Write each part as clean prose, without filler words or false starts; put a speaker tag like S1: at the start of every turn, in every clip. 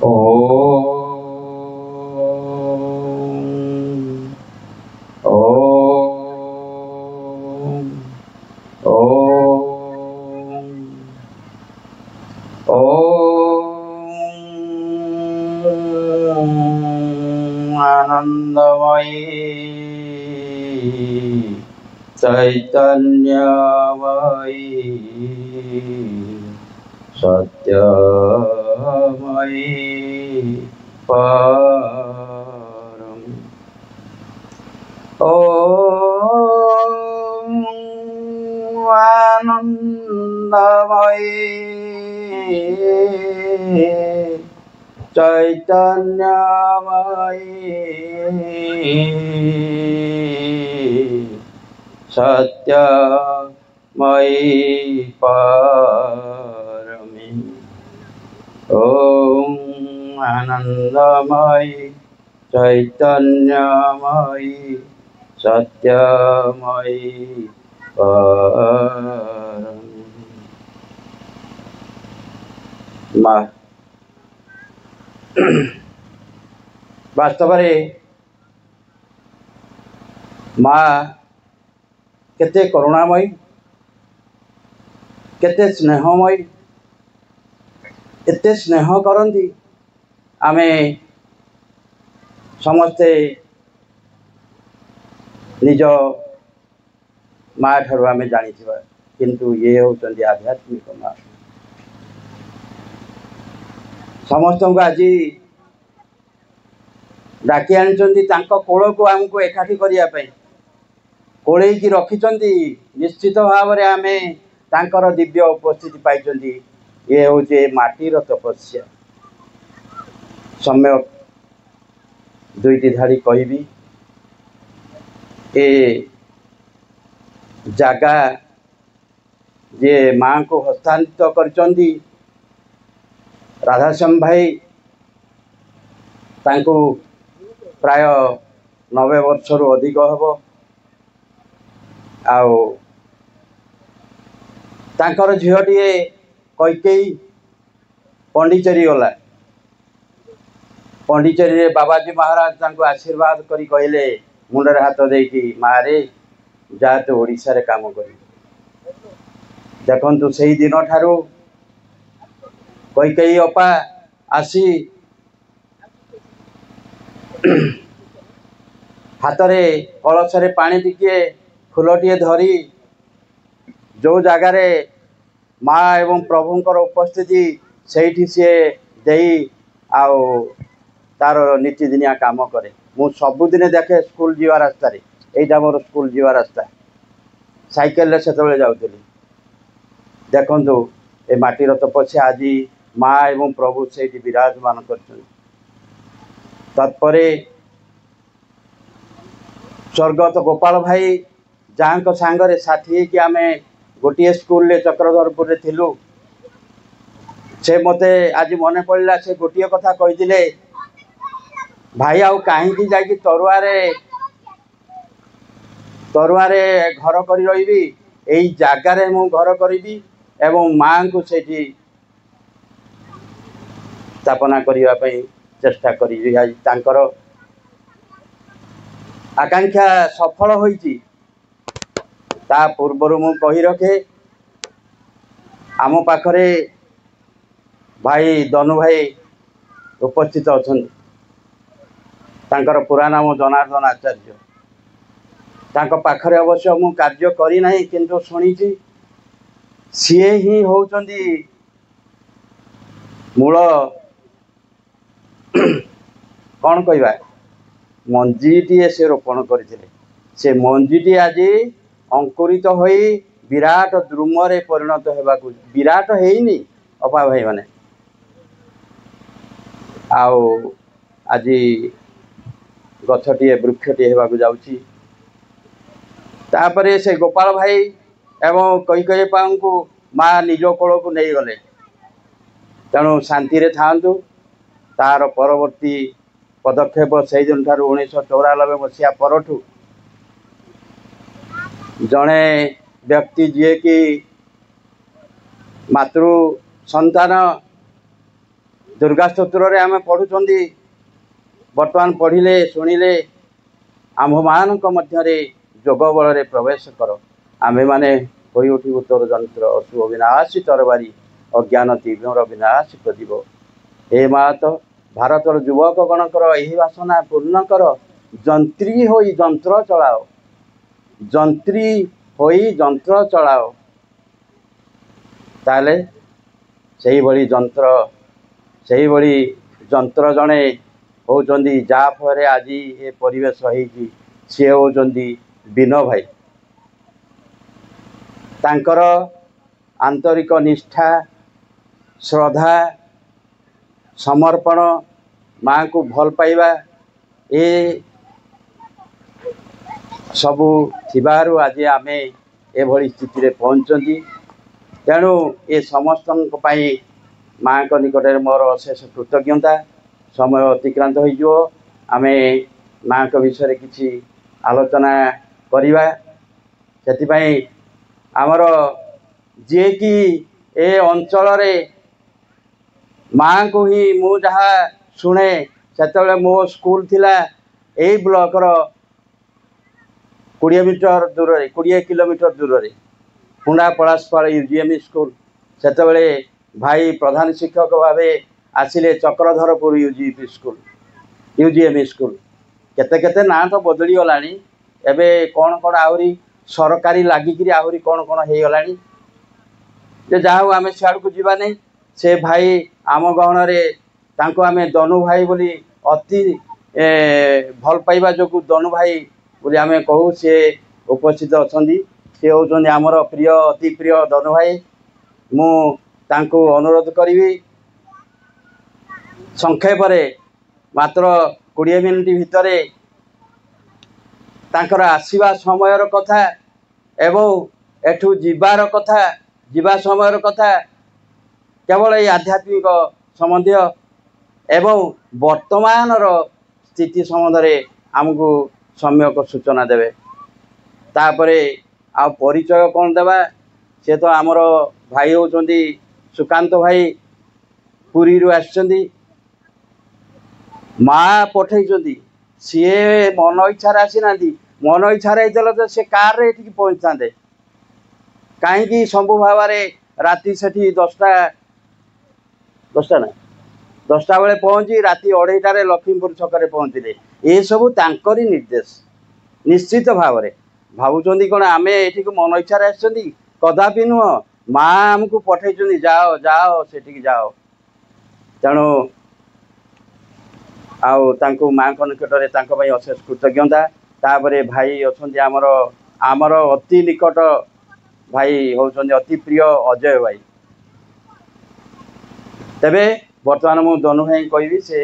S1: ओम ओम ओम आनंदमयी चैतन्यमयी सत्यमयी परम ओम आनंदमयी चैतन्यमयी सत्यमयी परमी ओम आनंदमयी चैतन्यमयी सत्यमयी परमी माँ वास्तव माँ केते करुणामयी केते स्नेहमयी एते स्नेह करती आमे समस्ते निज माँ ठारू आमे जानिथिबा किंतु ये होचंदी आध्यात्मिक माँ समस्त को आज डाकी आनी कोल को आमको एकाठी करने कोड़े की रखिंट निश्चित भाव में आम तांकर दिव्य उपस्थिति पाई ये हूँ माटीर तपस्या समय दुईटी धाड़ी कहबी ए जगह जे माँ को हस्तांतरित करचंदी राधाश्याम भाई तांको प्राय 90 वर्ष रु अधिक हब आउ तांकर झीटीए कैकेयी पंडिचेरी गला पंडिचेरी रे बाबाजी महाराज तांको आशीर्वाद करी कहले मुंडरे हाथ देकी मारे जा तो ओडिशा रे काम करी देखंतु सेही दिन ठारू कैकेयी अपा आसी हाथ रे कलश रे पानी टिके फूलटिए धरी जो जगार माँ एवं प्रभुंकर उपस्थिति सेठी सी देई आओ तार नीतिदिनिया काम करे मु सबुदिन देखे स्कूल जीवा रास्ता रे एटा मोर स्कूल जीवा रास्ता साइकेल रे सेतबेले जाउतली देखंतु ए माटीर तपस्या आज माँ एवं प्रभु सेठी विराजमान करछन तत्परे स्वर्गत गोपाल भाई जहाँ सांगरे साथी कि आमे गोटे स्कूल रे चक्रधरपुर रे थिलु से मते आज मन पड़ला से गोटे कथा कही भाई आउ कहीं जाकि तरुआरे घर करी रही यही जगार मु घर करी एवं माँ को सेठी स्थापना करने चेष्टा करी तांकर आकांक्षा सफल होईची ता पूर्वर मु कही रखे आम पाखरे भाई दनु भाई उपस्थित अच्छा तांकर पूरा नाम जनार्दन आचार्य तांको पाखरे अवश्य मु कार्य करी नाही किंतु सुनिची सीए ही होउचंदी मूल कौन कहवा मंजीटी से रोपण करते से मंजीटी आज अंकुरित होई विराट द्रुमरे परिणत होगा विराट हैनी अपा भाई माने आओ आज गछटी वृक्षटी होगा जाऊँगी तापरे से गोपाल भाई एवं कई को माँ निज कोल को नहीं गले तेणु शांति रे थांतु तार परवर्ती पदक्षेप से दिन ठार 1994 मसीहा परठू जड़े व्यक्ति जी की मातृ संतान दुर्गा स्तोत्र आम पढ़ुं बर्तमान पढ़िले शुणिले आम्भमान मध्य जोग बल प्रवेश कर आमे माने होई उठिबु तोर जंत्र अशुभ विनाशी तरबारी अज्ञान तीव्र विनाश प्रदीप। हे मात भारतर युवक गणकर यही वासना पूर्ण कर जंत्री होई जंत्र चलाओ जंत्री होई जंत्र चलाओ ताले सही भली जंत्र जड़े होउचंदी जा फल आज ये परिवेश होती सी होउचंदी बीनो भाई तांकर आंतरिक निष्ठा श्रद्धा समर्पण माँ को भल पाइबा ए सबू थिबारु आज आमे एभली स्थिति रे पहुंचंदी। तेणु ए समस्त माँ को निकट में मोर अशेष कृतज्ञता। समय अतिक्रांत हो आमे माँ को विषय किसी आलोचना करवा से आमर जे कि ए अंचल रे माँ को ही मु जहाँ शुणे से मो स्कूल थिला यही ब्लॉक 20 मीटर दूर 20 किलोमीटर दूर रे हुंडा पलासपाड़ यूजीएम स्कूल से भाई प्रधान शिक्षक भावे आसिले चक्रधरपुर यूजीएम स्कूल केते केते ना तो बदली गलानी एबे कौन कौन आहरी सरकारी लागिकी आहरी कौन कौन हो गलानी जे जाऊ आमे सियाड़ को जीवा नहीं से भाई आम गहन रे तांको आमे दनु भाई बोली अति भल पाइबा जो दनु भाई बोली आमे कहू से उपस्थित अछंदी से होउचंदी आमर प्रिय अति प्रिय दनु भाई मु तांको अनुरोध करी संक्षेप मात्र 20 मिनिट भितर तांकर आसीबा समयर कथा एवं एठू जीवार कथा जीवा समयर कथा केवल ये आध्यात्मिक संबंधी एवं वर्तमान स्थिति संबंध आमको सम्यक सूचना देवे तापरे आ परिचय कौन देवा से तो आमर भाई होउचंदी सुकांत भाई पुरी रु आछंदी माँ पठे सी मन इच्छा आसी ना मन इच्छा तो सी कार रे पहुँचा कहीं शंभु भाव राति से 10टा ना 10टा बेले पहुँची राति 2:30 लक्ष्मीपुर छकरे पहुँचले ये सबू तांकरी निर्देश निश्चित भाव भावुं कौन आम ये मन इच्छा आसछंती कदापि नुह माँ आमको पठे जाओ जाओ से जाओ तेणु आउ माँ को निकट में अशेष कृतज्ञता। तापरे भाई अच्छा आमर आमर अति निकट भाई होउचंदी अति प्रिय अजय भाई तेबे वर्तमान मु दनु भाई कहबी से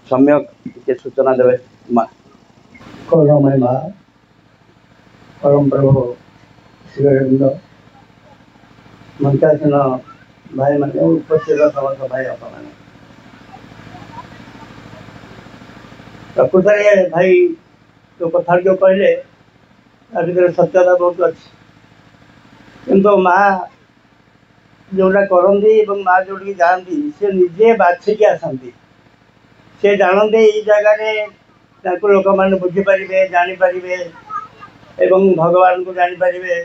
S1: सम्यक के सूचना देवे
S2: करुणामय माँ परम प्रभु श्रीअरविंद मंत्रासन भाई मैंने उपस्थित समस्त भाई आप मैंने प्रकृत भाई तो कथा जो कहले भर सत्यता बहुत अच्छी किंतु माँ जोटा करती माँ जोटी जाती से निजे बाछिकी आसती से जानते ये जगह लोक मैंने बुझीपारे जानीपारे एवं भगवान को जानीपारे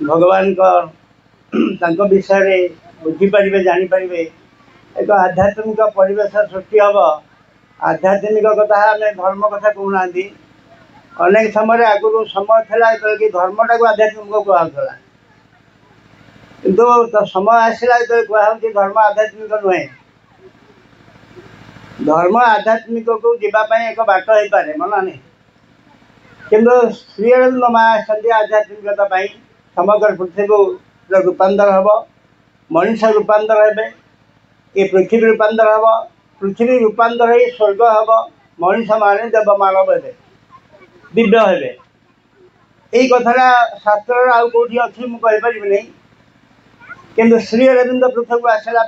S2: भगवान को विषय बुझीपारे जानीपारे एक आध्यात्मिक परिवेश सृष्टि हम आध्यात्मिक कथा आम धर्म कथा कहूना अनेक समय आगुरी समय था कि धर्मटा को आध्यात्मिक कहला किंतु तो समय आसला कहूँ धर्म आध्यात्मिक नुहे धर्म आध्यात्मिक को जीवाई एक बाट हो पारे मना नहीं किंतु श्रीअरविंद माँ आध्यात्मिकता समग्र पृथ्वी रूपांतर हम मनीष रूपांतर हे ये पृथ्वी रूपांतर हम पृथ्वी रूपांतर ही स्वर्ग हम मनीष माने देव मानव हे दिव्य हे यही कथा शास्त्र आउ कौटी अच्छी मुझे नहीं किंतु श्रीअरविंद पृथ्वी को आसला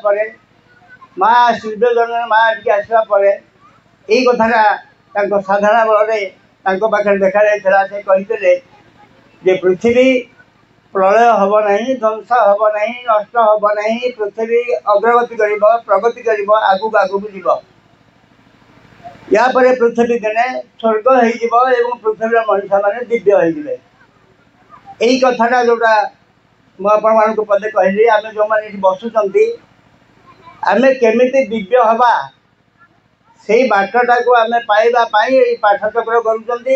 S2: माँ श्रीजन माँ टी आसला यही कथा साधारण बल पाखे देखा से कहते जे पृथ्वी प्रलय हम नहीं, ध्वंस हम नहीं, नष्ट हम नहीं, पृथ्वी अग्रगति कर प्रगति कर आगू आगू जीव। या पृथ्वी दिने स्वर्ग हो पृथ्वी मनुष्य मैंने दिव्य हो यही कथाटा जोटा मुझे पदे कहली आम जो मैंने बसुँच आम केमी दिव्य हवा से बाटटा को आम पाइबा पाठचक्र करुँच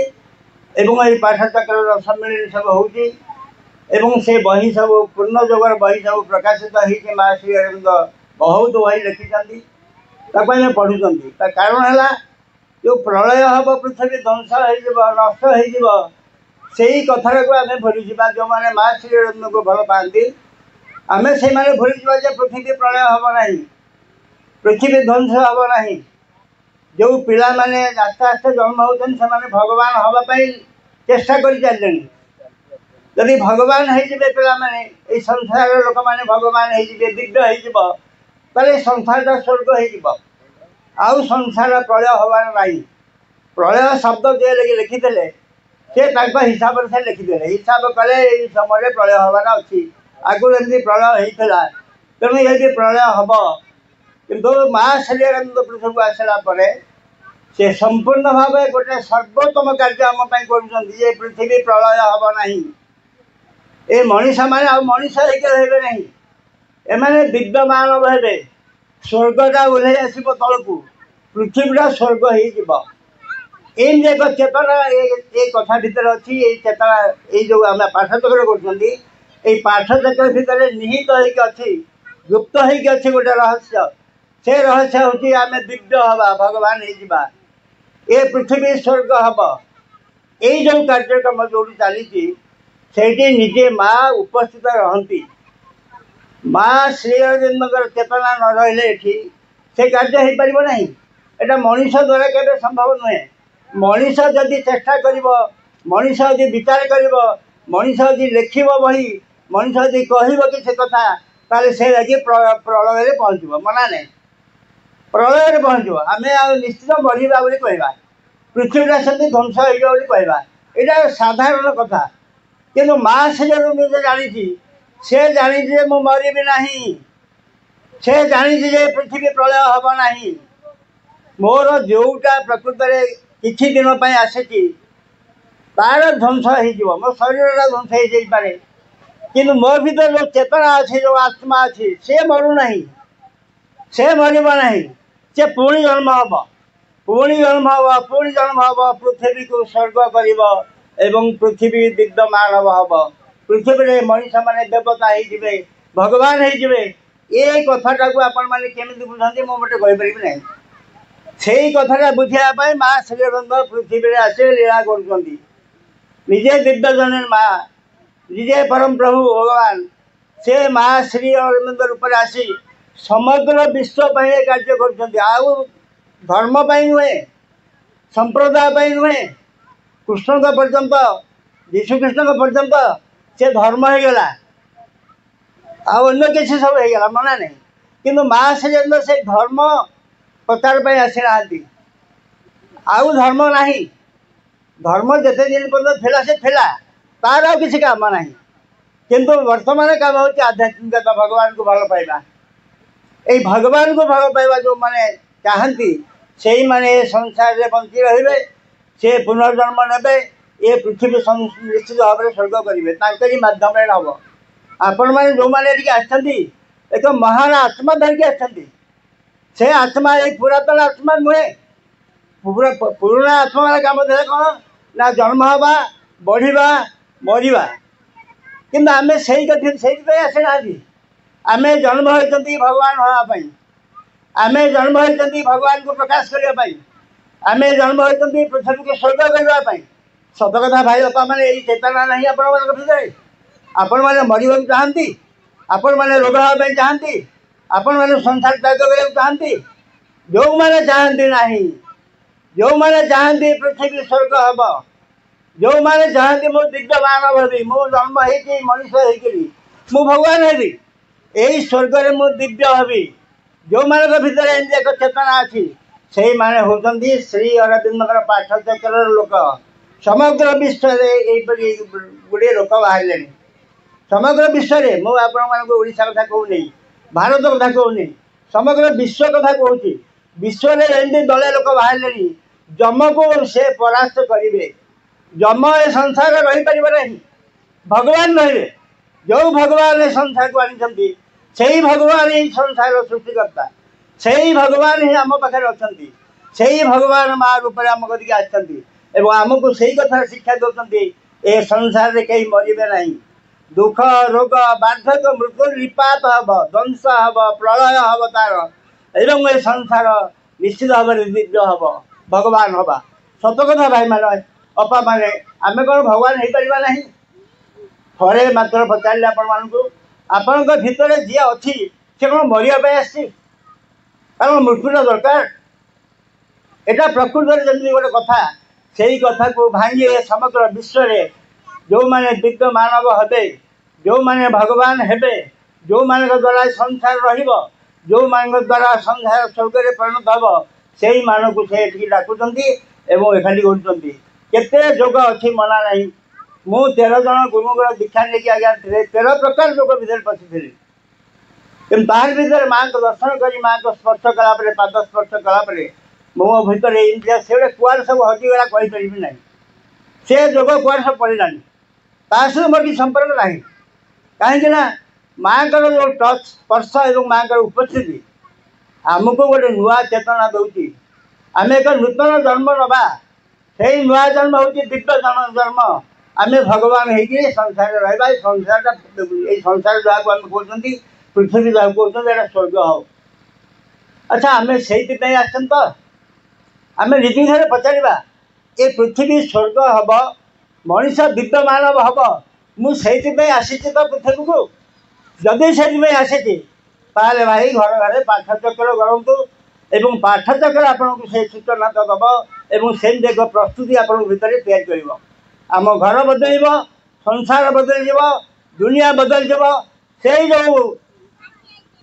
S2: पाठचक्र सम्मिलन सब हो से बही सब पूर्ण जोगर बही सब प्रकाशित हो माँ श्री अरविंद बहुत बही लिखिं पढ़ुं कारण है जो प्रलय हम पृथ्वी ध्वंस हो नष्ट हो कथार को आम भूली जा जो मैंने माँ श्री अरविंद को भल पाती आम से भूली जा पृथ्वी प्रलय हम ना पृथ्वी ध्वंस हम ना जो पिला माने आस्ते आस्ते जन्म होते भगवान हाँपाई चेष्टा कर चलते जदि भगवान हो पिला माने ये संसार लोक मैंने भगवान हो दिव्य हो संसार स्वर्ग हो आउ संसार प्रलय हबार ना प्रलय शब्द जे लिखिले से हिसाब से लिखिदे हिसाब कले समय प्रलय हबार अच्छी आगुरी एमती प्रलय होता तेणु ये प्रलय हम किंतु माँ श्री अरविंद पृथ्वी को आसला से संपूर्ण भाव गोटे सर्वोत्तम कार्य आम कर पृथ्वी प्रलय हम ना ये मनीष मैंने मनीष होकर ना एम दिव्यमान हे स्वर्गटा ओह्ल आसो तलू पृथ्वीटा स्वर्ग हो एक चेतना ये कथा भितर अच्छी ये चेतना ये जो आम पाठचक्र कर पाठचक्र भितर निहित होती गुप्त होती गोटे रहस्य से रहस्य हूँ आम दिव्य हवा भगवान हो ये पृथ्वी स्वर्ग हम यही जो कार्यक्रम जो चली निजे माँ उपस्थित रहती माँ श्री अरविंद चेतना न रही से कार्य हो पार ना यहाँ मनीष द्वारा केवे संभव नुहे मनीष जदि चेष्टा कर मनीष यदि विचार कर मनीष यदि लिख बही मनीष यदि कह किसी कथा ताले से लगे प्रलय पहुँचब मना नहीं प्रलय पहुँचब आम निश्चित बढ़िया बोली कहवा पृथ्वीटा से ध्वंस हो यहाँ साधारण कथा किंतु माँ से जो मुझे जानी से जानी मु मरबी ना से जानी पृथ्वी प्रलय हम ना मोर जोटा प्रकृत में किसी दिन आसी तार ध्वंस हो मो शरीर ध्वंस हो पारे कि मो भीतर जो चेतना अच्छी जो आत्मा अच्छी से मरुना से मरब ना से पुणी जन्म हम पुणी जन्म हम पुणी जन्म हम पृथ्वी को स्वर्ग कर पृथ्वी दिग्धमान हम पृथ्वी मनीष मैंने देवता हो भगवान हो ये कथाटा को आपण मैंने केमी बुझाती मुझे कहीपरि ना से कथाटा बुझापी माँ श्री अरविंद पृथ्वी आसे लीला करजे दिव्य जन माँ निजे परम प्रभु भगवान से माँ श्री अरविंद रूप आसी समग्र विश्व कार्य कर धर्म नुहे संप्रदाय नुहे कृष्ण पर्यंत यीशुकृष्ण पर्यंत से धर्म हो गला अन्य किसी सब हो गला मना नहीं किंतु माँ श्री अरविंद से धर्म प्रचार पर आसी ना आउ धर्म ना धर्म जिते दिन पर्यटन से थिला तार आ किसी काम ना किंतु वर्तमान काम हो आध्यात्मिकता भगवान को भल पाइबा ये भगवान को भल पाइबा जो मैंने चाहती से ही माने संसार में बंची रहे से पुनर्जन्म ने ये पृथ्वी निश्चित भाव में स्वर्ग करेंगे मध्यम हम आपण मैंने जो मैंने आसती एक महान आत्मा धरिकी आसती से आत्मा एक पुरातन आत्मा नुहे पुराना आत्मा वाला काम थे कौन ना जन्म हवा बढ़िया मरवा कि आम से आसी ना आम जन्म होती भगवान हाँपाई आम जन्म होती भगवान को प्रकाश करने आम जन्म होती पृथ्वी को स्वर्ग करने सत कथा भाई बापा मैंने यही चेतना ना आपण भितर आपण मैंने मरवा चाहती आपण मैंने रोग हाँपाई चाहती आपण मैंने संसार त्याग करने चाहती जो मैंने चाहती ना जो मैंने चाहती पृथ्वी स्वर्ग हम जो मैंने चाहती मो दिव्य मानव हेबी मो जन्म हो मनीष हो भगवान हेबी यही स्वर्ग में मु दिव्य हेबी जो मान भीतर एक चेतना अच्छी से माने होती श्री अरविंद पाठचक्र लोक समग्र विश्व गुड़े लोक बाहर समग्र विश्व में मु आपण ओडिशा कथा कहूनी भारत कथा कहूनी समग्र विश्व कथा कहूँ विश्व में एमती दले लोक बाहर जम को से परास्त करेंगे जम ए संसार रही पार नहीं भगवान रही जो भगवान ए संसार को आनी से भगवान ही संसार सृष्टिकर्ता से भगवान ही आम पाखे अच्छा से भगवान माँ रूप आम करके आमको से कथा शिक्षा दौरान ए संसार में कहीं मरबे ना दुख रोग बार्धक्य मृत्यु निपात हम ध्वंस हम प्रलय हम तार एवं ए संसार निश्चित भाव में दिव्य हम भगवान हवा सत कथा भाई मान अपा मान आम कौन भगवान हो पार ना थे मात्र पचारे आपण भितर जी अच्छी से कौन मरिया आसी कारण मृत्युटा दरकार यहाँ प्रकृत जमी गोटे कथा से कथा को भांगी समग्र विश्व में जो माने दिव्य मानव हे जो माने भगवान हेबे जो मान द्वारा संसार रो मान द्वारा संसार स्वर्ग में परिणत हम से मान को से डाकुंट एखादी करते जोग अच्छी मना ना मु 13 जन गुरुमुख दीक्षा लेकिन आज्ञा 13 प्रकार जोग भर पशि कि तार भर माँ को दर्शन कर माँ को स्पर्श कलापर पाद स्पर्श कलापर मो भर से गोटे कुआर सब हजिगला कहीपरि ना से जोग कुआर सब पड़ानी सहित मोर कि संपर्क ना कहीं माँ को जो टच स्पर्श और माँ को उपस्थिति आमको गोटे नुआ चेतना दूसरी आम एक नूतन जन्म नवा से नुआ जन्म हूँ दिव्य जन्म आम भगवान हो संसार रहा संसार संसार जहाँ को आम कहते पृथ्वी जहाँ कहते स्वर्ग हो अच्छा आम से आसम तो आम निजी घर पचारा ये पृथ्वी स्वर्ग हम मनीष दिव्य मानव हम मुझे आसी तो पृथ्वी को जदि से आसी ताले भाई घर घर पाठचक्र गढ़ु एवं पाठचक्र आपन को से सूचना तो दब एवं सेम एक प्रस्तुति आपण भितर तैयार कर आम घर बदल संसार बदल दुनिया बदल से जो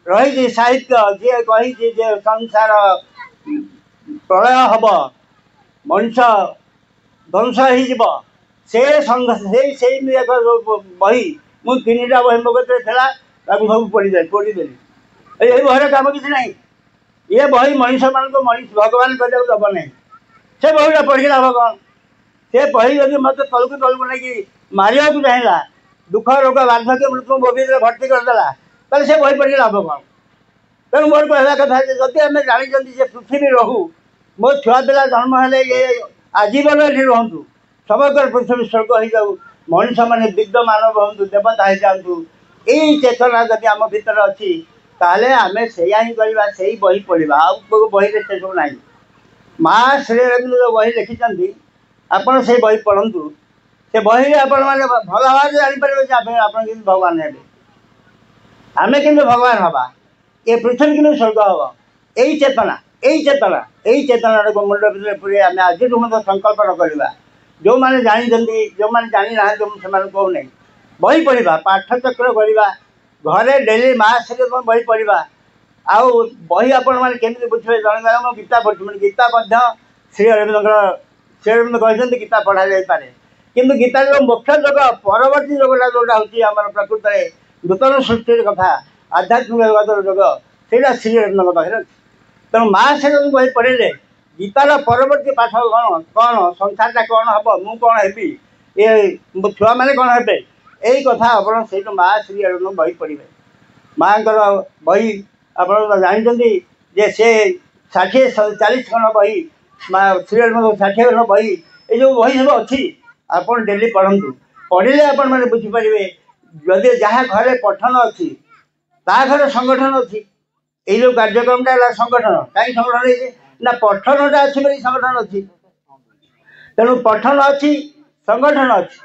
S2: रही साहित्य जी कही संसार प्रलय हम मनीष ध्वंस हो से बही मु 3टा बही मो कते सब पढ़ीदेली ये बहर कम किसी ना ये बही मनीष मान को मनीष भगवान करने दब ना से बहीटा पढ़ी लाभ कौन से बही जब मत तलक नहीं मारिया को चाहिए दुख रोग बार्धक्य मृत्यु बोगी भर्ती करदेला तेल से बही पढ़ी लाभ कौन तेणु मोर कहला कथा जदि आम जानी पृथ्वी रहू मो छुआ पिला जन्म हेले ये आजीवन ये रुँ समग्र पृथ्वी स्वर्ग हो जाऊ मनीष मैंने दिव्य मानव हूँ देवता हो जातु यही चेतना जब आम भर अच्छी ताले आम से ही करवा से ही बही पढ़ा आउ बही से सब ना माँ श्री अरविंद जो बही लिखिं आपड़ से बही पढ़ु से बही आपण मैंने भल भाव जापर आप भगवान हे आम कि भगवान हवा ये पृथ्वी कि स्वर्ग हम यही चेतना यही चेतना को मुंड भर पूरे आम आज संकल्प न करवा जो मैंने जानी जो मैंने जानी ना से कहूना बही पढ़ा पाठचक्र करवा घरे डेली मास बही पढ़ा आउ बही आपण मैंने केमी बुझे जन गीता पढ़ी गीता श्री अरविंद कहते गीता पढ़ा जापे किंतु गीता जो मुख्य जोग परवर्ती जोगटा जोटा हूँ प्रकृत में नूतन सृष्टि कथा आध्यात्मिक जगत जोग से श्री अरविंद पाखे तेणु माँ से बही पढ़े गीतार परवर्ती पाठ कौन कौन संसारटा कौन हम मु कौन हेबी ये छुआ मैंने कौन हे यही कथा आप माँ श्री अरविंद बही पढ़े माँ बही आप जानते जे से 60-40 खंड बही माँ श्री अरविंद 60 खंड बही ये जो बही सब अच्छी आप डेली पढ़ु पढ़े आपण मैंने बुझीपारे जदि जहाँ घरे पठन अच्छी ता घर संगठन अच्छी ये जो कार्यक्रमटा है संगठन कहीं संगठन है ना पठनटा अच्छी बोली संगठन अच्छी तेणु पठन अच्छी संगठन अच्छी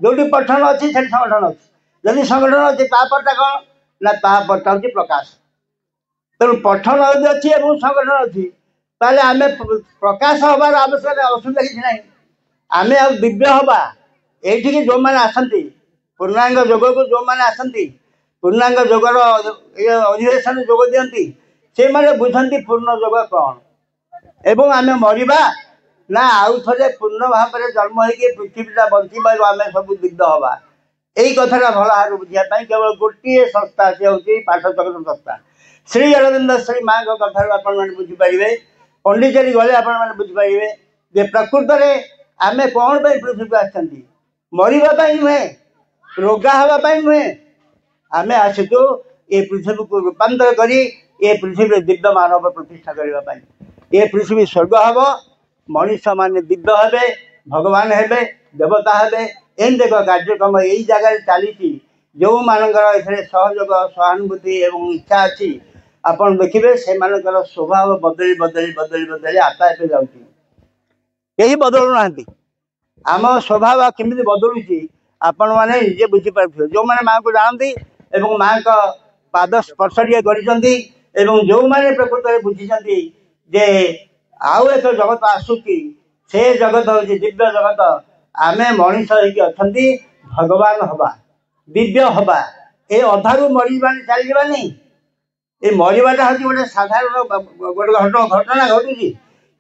S2: जो पठन अच्छी से संगठन अच्छी जदि संगठन अच्छी तापरटा कौन ना तापरटा हूँ प्रकाश तेणु पठन अच्छी और संगठन अच्छी ताले आम प्रकाश हबार आवश्यकता असुविधा किसी ना आम आ दिव्य हवा ये जो मैंने आसती पूर्णांग जोग को जो मैंने आसती पूर्णांग जोगर अधिवेशन जोग दिखती से मैंने बुझती पूर्ण जोग कौन एवं आम मरवा ना आउ थे पूर्ण भाव में जन्म हो पृथ्वीटा बंचा आम सब दिग्ध हवा यही कथा भल भाव बुझापी केवल गोटे संस्था से हूँ पाठचक्र संस्था श्री अरविंद श्री माँ कथा आपण बुझीपारे पंडिचेरी गले आपण बुझीपारे जे प्रकृत में आम कौन पृथ्वी को आसती मरवाई नुहे रोगा हाँपाई नुहे आम आसचु ये पृथ्वी को रूपांतर करी ये पृथ्वी दिव्य मानव प्रतिष्ठा करने ये पृथ्वी स्वर्ग हम मनीष माने दिव्य हे भगवान हे देवता हे एमती एक कार्यक्रम यही जगह चली जो मानकर सहयोग सहानुभूति एवं इच्छा अच्छी आपड़ देखिए से स्वभाव बदली बदली बदली बदली आपे आपे जाही बदलु ना आम स्वभाव केमी बदलुची आपण मैंने निजे बुझीपारे जो मैंने माँ को जानती एवं माँ का पाद स्पर्श कर जो मैंने प्रकृत में बुझी जे आउ एक जगत आसूची से जगत हूँ दिव्य जगत आम मनीष होती भगवान हवा दिव्य हवा ये अधारू मरीबानी चलनी ये मरवाटा हूँ गोटे साधारण गोटे घटना घटुची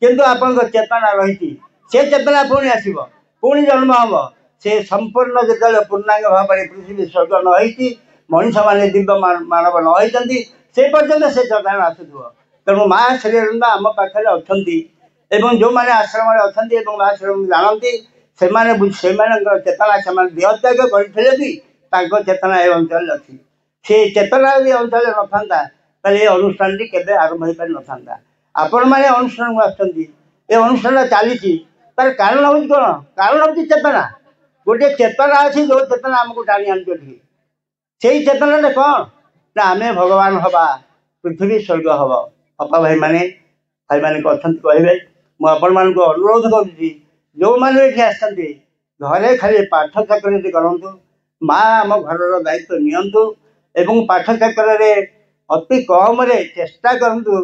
S2: किंतु आपण चेतना रही से चेतना पुणी आसब पुणी जन्म हम से संपूर्ण जो पूर्णांग भाव में पृथ्वी स्वर्ग नई मनीष मैंने दिव्य मानव नई से पर्यटन से चेतना आसुव तेणु माँ श्री अरविंद आम पाखे अच्छा जो मैंने आश्रम अच्छा माँ श्री जानती से चेतना से देहत्याग करते भी चेतना ए अंचल अच्छी से चेतना भी अंचल न था ये अनुष्ठान के आरंभ हो पारि न था आपण मैंने अनुष्ठान को आनुष्ठान चली तार कारण हूँ कौन कारण हूँ चेतना गोटे चेतना अच्छी जो चेतना आमको टाणी आनी से चेतना कौन ना आम भगवान हवा पृथ्वी स्वर्ग हम अपा भाई मैंने अच्छा कहे मुझे अनुरोध करुँच जो मैंने ये आसते घरे खाली पाठ चाकरी करूँ माँ आम घर दायित्व नियंतु एवं पाठ चाकरी अति कम चेष्टा करूँ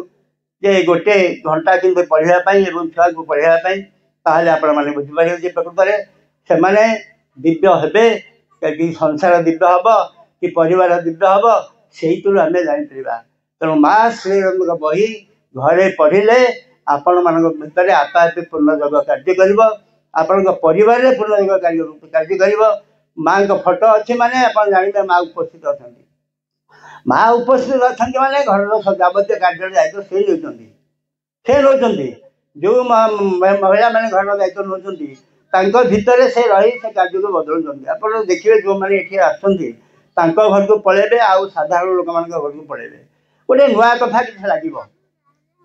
S2: जे गोटे घंटा कि पढ़ाई छुआ को पढ़ाई ताहले आपण मैंने बुझीपारे प्रकृत से दिव्य हे कि संसार दिव्य हम कि परिवार दिव्य हम से आम जापर तेणु माँ श्री अरविंद बही घरे पढ़िले आपण मान भितर आपे आपे पूर्णयोग कार्य कर आपण परिवार पूर्णयोग कार्य कर माँ का फोटो अच्छी माने आप जानते माँ उपस्थित अच्छा माँ उपस्थित अच्छा माने घर जावतीय कार्य दायित्व से नौकरी जो महिला मैंने घर दायित्व नौ भितर से रही से कार्य को बदलुंट आप देखिए जो मैंने ये आसुँच घर को पलैबे आउ साधारण लोक मान घर को पलैबे गोटे नुआ कथा कि लगे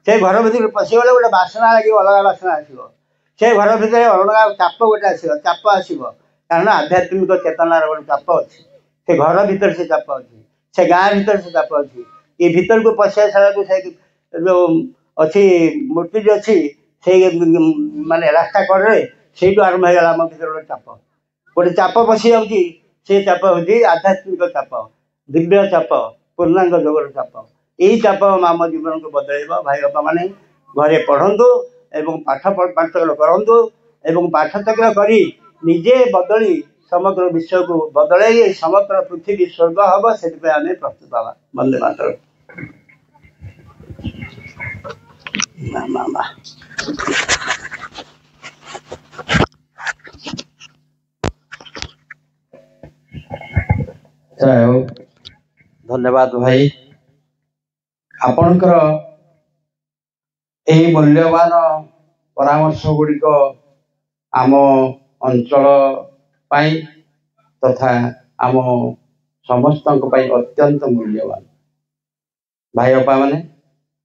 S2: से घर भर पशिगले गोटे बासना लगे अलग बासना आसो से घर भितर अलग चाप गोटे चाप आसो कारण आध्यात्मिक चेतनार गोटे चाप अच्छी से घर भीतर से चाप अच्छी से गाँ भीतर से चाप अच्छी ये भीतर को पशिया सारा को से जो अच्छी मूर्ति जो अच्छी से माने रास्ता कड़े से आरंभ होगा आम भर गोटे चाप पशि जाऊँगी से चाप हूँ आध्यात्मिक चाप दिव्य चाप पूर्णांग जगर चाप यही चाप आम जीवन को बदल भाई बापा मैंने घरे पढ़ु एवं पाठचक्र करूँ एवं पाठचक्र करी निजे बदली समग्र विश्व को बदल समग्र पृथ्वी स्वर्ग हम से आम प्रस्तुत हाँ वंदे मातरम।
S1: धन्यवाद भाई आपणकर यही मूल्यवान परामर्श गुड़िक आम अंचल पाई तथा आम समस्त अत्यंत मूल्यवान भाई बापा माने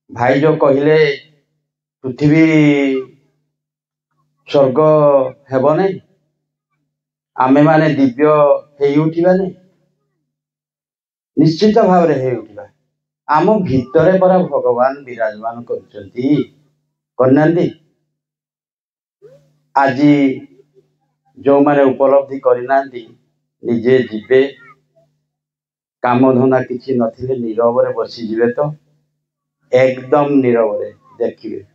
S1: भाई जो कहले पृथ्वी स्वर्ग हेब नहीं आमे माने दिव्य हो उठा नहीं निश्चित भाव में हो उठा आम भितर परा भगवान विराजमान करना आज जो माने उपलब्धि करना निजे जीवे काम धंदा किसी नथिले नीरव रे बसी जीवे तो एकदम नीरव रे देखिए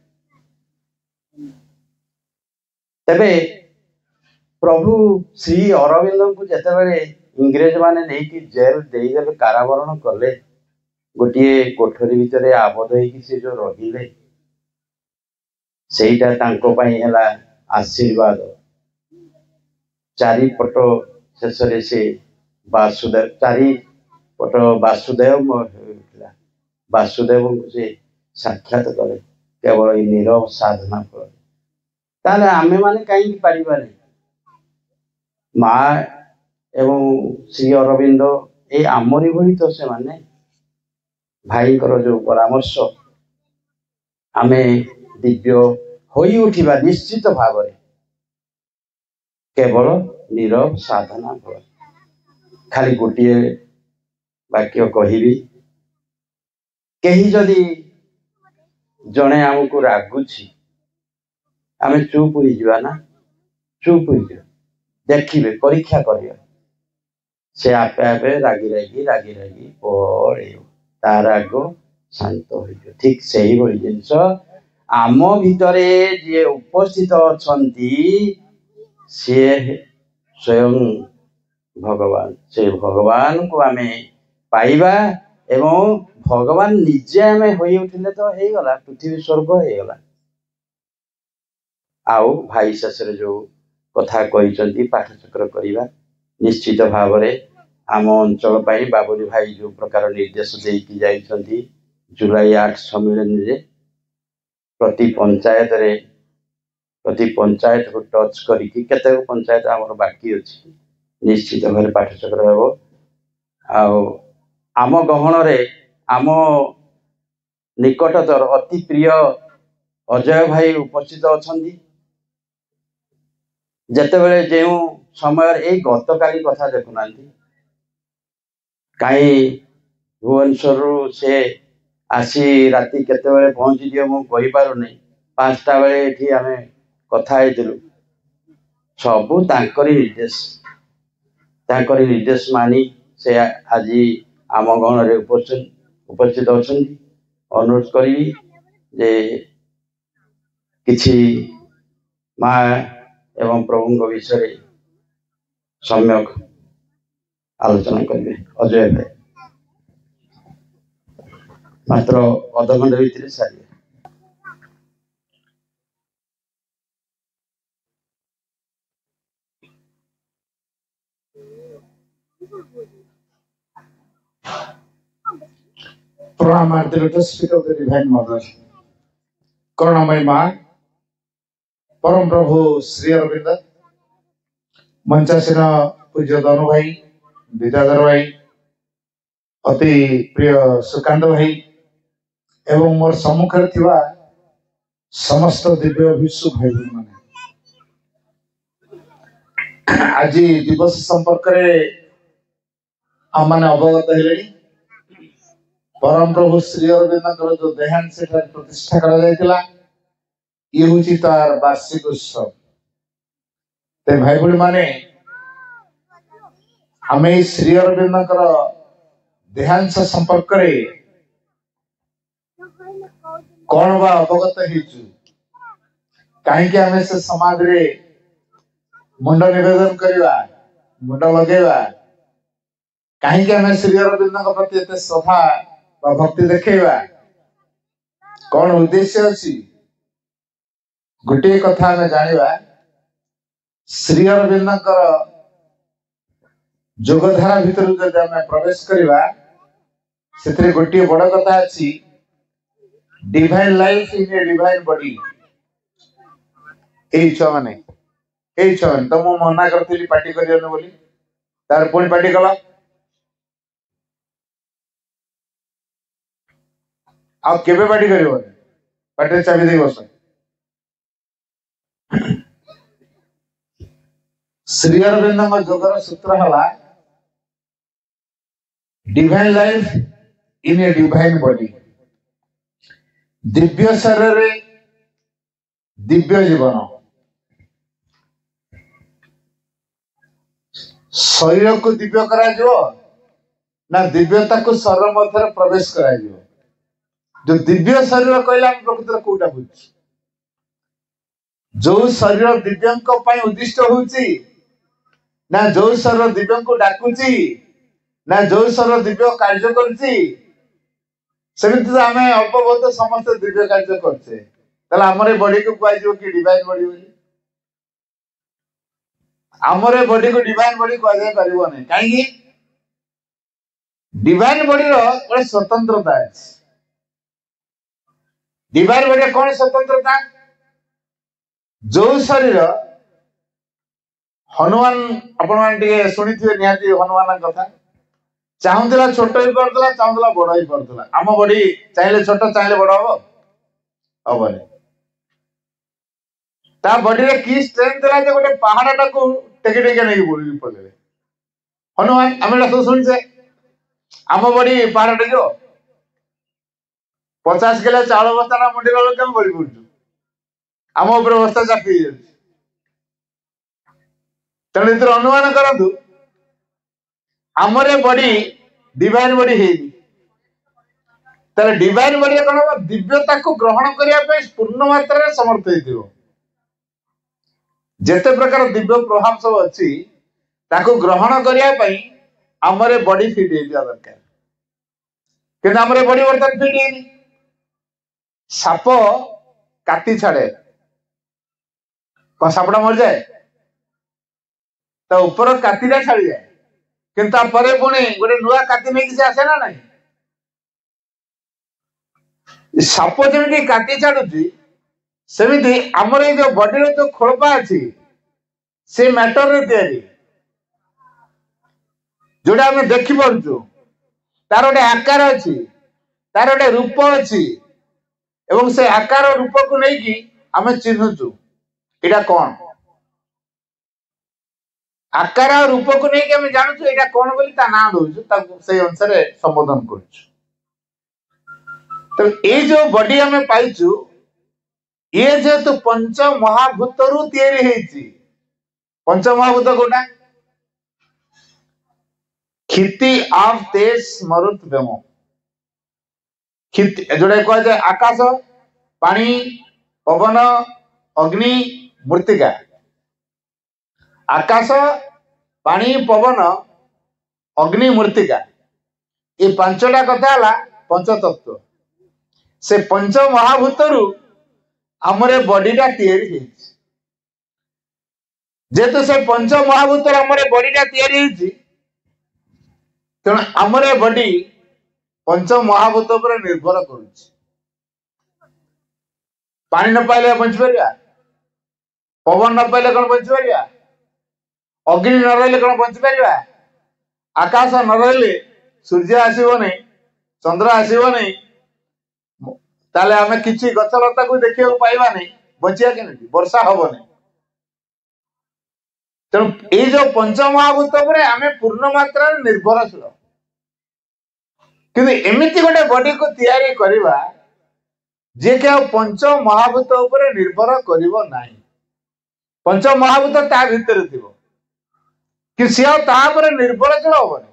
S1: तबे प्रभु श्री अरविंद को जिते इंग्रेज माने नहीं कि जेल देदेले कारावरण कले गोटे कोठरी भितर आबद्ध होगी से जो रहिले सेटा तांको पई हला आशीर्वाद चारिपट शेष से ବାସୁଦେବ ଚାରିପଟ ବାସୁଦେବ ହୋଇଥିଲା। ବାସୁଦେବଙ୍କୁ ସେ ସାକ୍ଷାତ କଲେ କେବଳ ଏଇ ନୀରବ ସାଧନା ଫଳରେ। ତାହେଲେ ଆମେମାନେ କାହିଁକି ପାରିବାନି? ମା ଏବଂ ଶ୍ରୀ ଅରବିନ୍ଦ ଏଇ ଆମରି ଭଳି ତ ସେମାନେ। ଭାଇଙ୍କର ଯୋଉ ପରାମର୍ଶ, ଆମେ ଦିବ୍ୟ ହୋଇ ଉଠିବା ନିଶ୍ଚିତ ଭାବରେ କେବଳ ନୀରବ ସାଧନା ଫଳରେ। ଖାଲି ଗୋଟିଏ ବାକ୍ୟ କହିବି, କେହି ଯଦି ଜଣେ ଆମକୁ ରାଗୁଛି ଆମେ ଚୁପ୍ ହେଇଯିବା ନା? ଚୁପ୍ ହେଇଯିବା, ଦେଖିବେ, ପରୀକ୍ଷା କରିବା, ସେ ଆପେ ଆପେ ରାଗି ପଳେଇବ, ତା ରାଗ ଶାନ୍ତ ହୋଇଯିବ। ଠିକ୍ ସେଇଭଳି ଜିନିଷ ଆମ ଭିତରେ ଯିଏ ଉପସ୍ଥିତ ଅଛନ୍ତି ସିଏ ସ୍ୱୟଂ ଭଗବାନ। ସେ ଭଗବାନଙ୍କୁ ଆମେ ପାଇବା ଏବଂ ଭଗବାନ ନିଜେ ଆମେ ହୋଇ ଉଠିଲେ ତ ହେଇଗଲା, ପୃଥିବୀ ସ୍ୱର୍ଗ ହେଇଗଲା। ଆଉ ଭାଇ ଶେଷରେ ଯୋଉ କଥା କହିଛନ୍ତି ପାଠଚକ୍ର କରିବା, ନିଶ୍ଚିତ ଭାବରେ ଆମ ଅଞ୍ଚଳ ପାଇଁ ବାବୁଲି ଭାଇ ଯୋଉ ପ୍ରକାର ନିର୍ଦ୍ଦେଶ ଦେଇକି ଯାଇଛନ୍ତି, ଜୁଲାଇ 8 ସମ୍ମିଳନୀରେ ପ୍ରତି ପଞ୍ଚାୟତକୁ ଟଚ୍ କରିକି କେତେକ ପଞ୍ଚାୟତ ଆମର ବାକି ଅଛି, ନିଶ୍ଚିତ ଭାବରେ ପାଠଚକ୍ର ହେବ। ଆଉ ଆମ ଗହଣରେ ଆମ ନିକଟତର ଅତି ପ୍ରିୟ ଅଜୟ ଭାଇ ଉପସ୍ଥିତ ଅଛନ୍ତି। ଯେତେବେଳେ ଯେଉଁ ସମୟରେ ଏଇ ଗତକାଲି କଥା ଦେଖୁନାହାନ୍ତି, କାହିଁ ଭୁବନେଶ୍ୱରରୁ ସେ ଆସି ରାତି କେତେବେଳେ ପହଞ୍ଚିଯିବ ମୁଁ କହିପାରୁନି, 5ଟା ବେଳେ ଏଠି ଆମେ କଥା ହେଇଥିଲୁ। ସବୁ ତାଙ୍କରି ନିର୍ଦ୍ଦେଶ ମାନି ସେ ଆଜି ଆମ ଗଣରେ ଉପସ୍ଥିତ ଅଛନ୍ତି। ଅନୁରୋଧ କରିବି ଯେ କିଛି ମା ଏବଂ ପ୍ରଭୁଙ୍କ ବିଷୟରେ ସମ୍ୟକ ଆଲୋଚନା କରିବେ। ଅଜୟ ଭାଇ ମାତ୍ର ଅଧଘଣ୍ଟା ଭିତରେ ସାରିବେ।
S3: Program at the lotus feet of the Divine Mother. Karunamai Ma, Param Prabhu Sri Aurobindo, मंचासीन पूज्य धनु भाई, विद्याधर भाई, अति प्रिय सुकांत भाई एवं मोर सम्मुखरे थिबा समस्त दिव्य विश्व भाई माने आज दिवस संपर्क रे आमने अवगत हेले। परम प्रभु श्री अरविंदर जो देहांत से प्रतिष्ठा करा जायतिला, ये होची तार वार्षिक उत्सव। ते भाई बड़ी माने आमे श्री अरविंदर देहांत संपर्क रे कौन बा अवगत हेचु, कहीं के आमे से समाज रे मुंड निवेदन करिवा, मुंड लगेवा, कहीं के आमे श्री अरविंदर प्रति एते श्रद्धा भक्ति देखेवा, कौन उद्देश्य अछि? गोटे कथा आमे जानिबा, श्री अरविंदर जोगधारा भीतर जदि आमे प्रवेश करिवा, सेतरे गोटे बड़ कथा अछि, divine life in a divine body. एई छमाने तो मो मना करथिली पार्टी करियन बोली, तार पुणी पार्टी कला। आ केबे पार्टी करियो? पार्टी चाबी दे बस। श्री अरविंदर जोगर सूत्र हला divine life in a divine body. Divya शरीर रे दिव्य जीवन, शरीर को दिव्य करा जो ना दिव्यता को शरीर मध्य प्रवेश करा जो। जो दिव्य शरीर कहला प्रकृत कोटा बुझ, जो शरीर दिव्यंक पई उद्दिष्ट होउची ना, जो शरीर दिव्यंक डाकुची ना, जो शरीर दिव्य कार्य करची, सेमिति तो आमे अल्प बहुत समस्त दिव्य कार्य करछे। तले हमरे बॉडी को पाइ जो कि डिवाइन बॉडी बोली, हमरे बॉडी को डिवाइन बॉडी कह जाय परिबो नै। काहे कि डिवाइन बॉडी गोटे स्वतंत्रता अच्छी। डिवाइन बॉडी कौन स्वतंत्रता? जो शरीर हनुमान आपण शुणी निहाती हनुमान कथा चाहूला छोट ही पड़ता चाहूला बड़ ही पड़ता। आम बॉडी चाहिए छोट चाहिए बड़ हम हबनी। ता बॉडी रे की स्ट्रेंथ है जे गोटे पहाड़ टाकू टेके टेके नहीं बोली पड़े हनुमान आम सब शुणिचे आम बॉडी पहाड़ टेक 50 किलो चाउल बस्ता मुंडी लोग कम बड़ी पड़ू आम उपर बस्ता चापी तेणु अनुमान करूँ आमरे बॉडी डिवाइन बॉडी है डिवाइन बॉडी कौन हम दिव्यता को ग्रहण करने पूर्ण मात्रा समर्थ हो जेते प्रकार दिव्य प्रभाव सब अच्छी ताको ग्रहण करने आमरे बॉडी फिट हो दरकार कि आमरे बॉडी बर्तमान फिट है साप काटी छाड़े कौन सापटा मर जाए तो ऊपर काटीटा छाड़ी जाए किंतु पुणी गोटे नुआ काटी नहीं से आसे ना नहीं साप जमी काटी छाड़ुची सेमिति आमर जो बॉडी जो खोलपा अच्छी से मैटर रे तैयारी जोड़ा आम देखी पार्छु तार गोटे आकार अच्छी तार गोटे रूप अच्छी एवं से आकार रूप को लेकिन आम चिन्हुचु इटा कौन आकार और रूप को लेकिन आम जानूँ यहाँ कौन बोली ता ना दौचु से अनुसार संबोधन करुचु। तो ये जो बॉडी आम पाइचु ये जेहेतु पंच महाभूत रु तैयारी होइछि पंच महाभूत कोटा क्षिति आप तेज मरुत बेम जोड़ा कह जाए आकाश पानी पवन अग्नि मृत्तिका आकाश पानी पवन अग्नि मृत्तिका ये पांचटा कथा है पंचतत्व से पंच महाभूत रु आमरे बॉडीटा तैयारी होइछि जेहेतु से पंच महाभूत आमरे बॉडीटा तैयारी होइछि तेणु आमरे बॉडी पंच महाभूत पर निर्भर करुछि। पानी न पाइले बंची पारिया पवन न पाइले कौन बंची पारिया अग्नि न रहिले कौन बंची पारिया आकाश न रहिले सूर्य आसीबो नहीं चंद्र आसीबो नहीं ताले आमे किछि गछलता को देखियो पाइबा नहीं बंचिया केनति वर्षा हबो नहीं। तेणु ये जो पंच महाभूत पर आमे पूर्ण मात्रा निर्भरशील किंतु एमिति गोटे बॉडी को तैयारी करिबा जे के पंच महाभूत ऊपर निर्भर करिवो नाही पंच महाभूत ता भीतर थिबो कि से ता पर निर्भरशील होबनी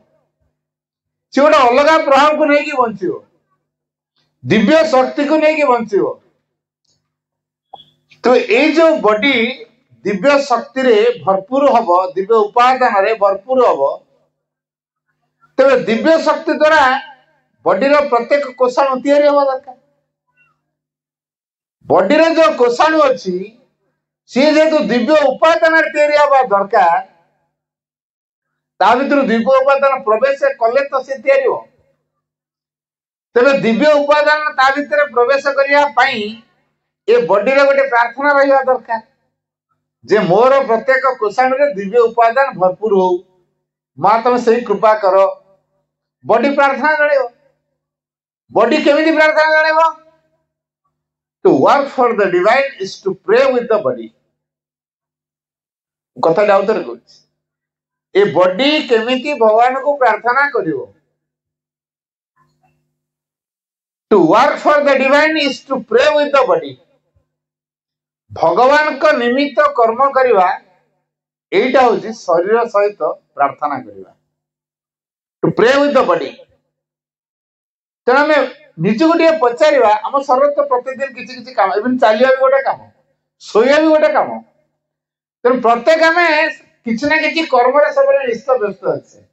S3: से गोटे अलग प्रभाव को लेकिन बंचिबो दिव्य शक्ति को लेकिन बंचिबो। तो ये जो बॉडी दिव्य शक्ति रे भरपूर हबो दिव्य उपादान रे भरपूर हबो तेरे दिव्य शक्ति द्वारा बॉडी रो प्रत्येक कोषाणु तैयारी हवा दरकार बॉडी रे जो कोषाणु अच्छी सी जेतु दिव्य उपादान तैयारी हवा दरकार ता भीतर दिव्य उपादान प्रवेश कले तो से तैयारी हो तेरे दिव्य उपादान ता भीतर प्रवेश करिया पई ए बॉडी रे गोटे प्रार्थना रहिवा दरकार जे मोर प्रत्येक कोषाणु रे दिव्य उपादान भरपूर हो मां तुम सही कृपा करो बॉडी प्रार्थना जणेबो बॉडी केमिति प्रार्थना जणेबो to work for the divine is to pray with the body कथा डाउटर कुछ ए बॉडी केमिति भगवान को प्रार्थना करिवो to work for the divine is to pray with the body भगवान को निमित्त कर्म करिवा एटा होची शरीर सहित प्रार्थना करिवा to pray with the body तेना में निज गोटे पचारिवा हम शरीर तो प्रतिदिन किछि किछि काम इवन चालिया भी गोटे काम सोया भी गोटे काम तेन प्रत्येक हमें किछि ना किछि कर्म रे सब निश्चित व्यस्त अछि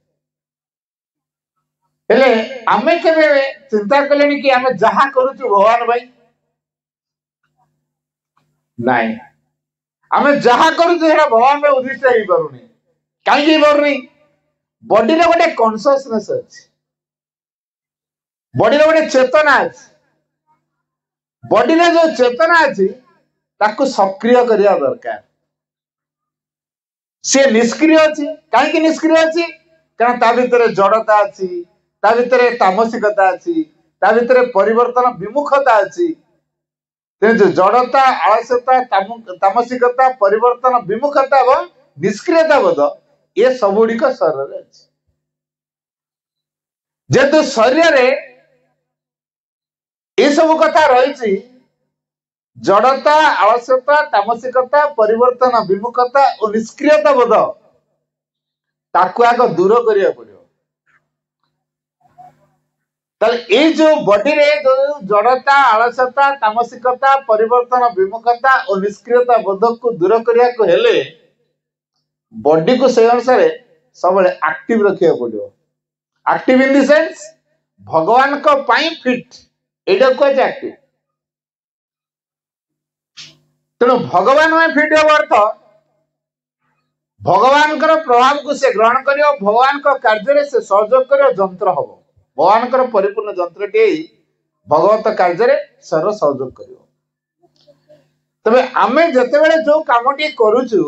S3: हेले आमे केबे चिंता कलेनी कि आमे जहा करूछु भगवान भाई नहीं आमे जहा करूछु हेरा भगवान में उद्दिष्ट ही करूनी काई ही करूनी बॉडी रे गोटे कॉन्शियसनेस अछि बॉडी रे गोटे चेतना अछि बॉडी रे जो चेतना अछि ताकू सक्रिय करिया दरकार से निष्क्रिय अछि काहे कि निष्क्रिय अछि कारण ता भितरे जड़ता अछि ता भितरे तामसिकता अछि ता भितरे परिवर्तन विमुखता अछि ते जो जड़ता आलस्यता तामसिकता परिवर्तन विमुखता एवं निष्क्रियता बोध ये सबुड़िक शरीर अछि जेतु शरीर रे ये सब कथा रही जड़ता आलस्यता तामसिकता परिवर्तन विमुखता और निष्क्रियता बोध ताकू आग दूर करिया पड़ियो ताले ए जो बॉडी रे जो जड़ता आलस्यता तामसिकता परिवर्तन विमुखता और निष्क्रियता बोध को दूर करिया को हेले बॉडी को से अनुसार सब एक्टिव रखिया पड़ियो एक्टिव इन द सेंस भगवान को पाई फिट एटा को एक्टिव तेणु भगवान में फिट हो अर्थ भगवान प्रभाव को से ग्रहण करियो भगवान को कार्य रे से सहयोग करियो जंत्र हबो भगवान को परिपूर्ण जंत्र टे भगवत कार्य रे सर सहयोग करियो तबे आमे जते बेले जो कामटी करूछु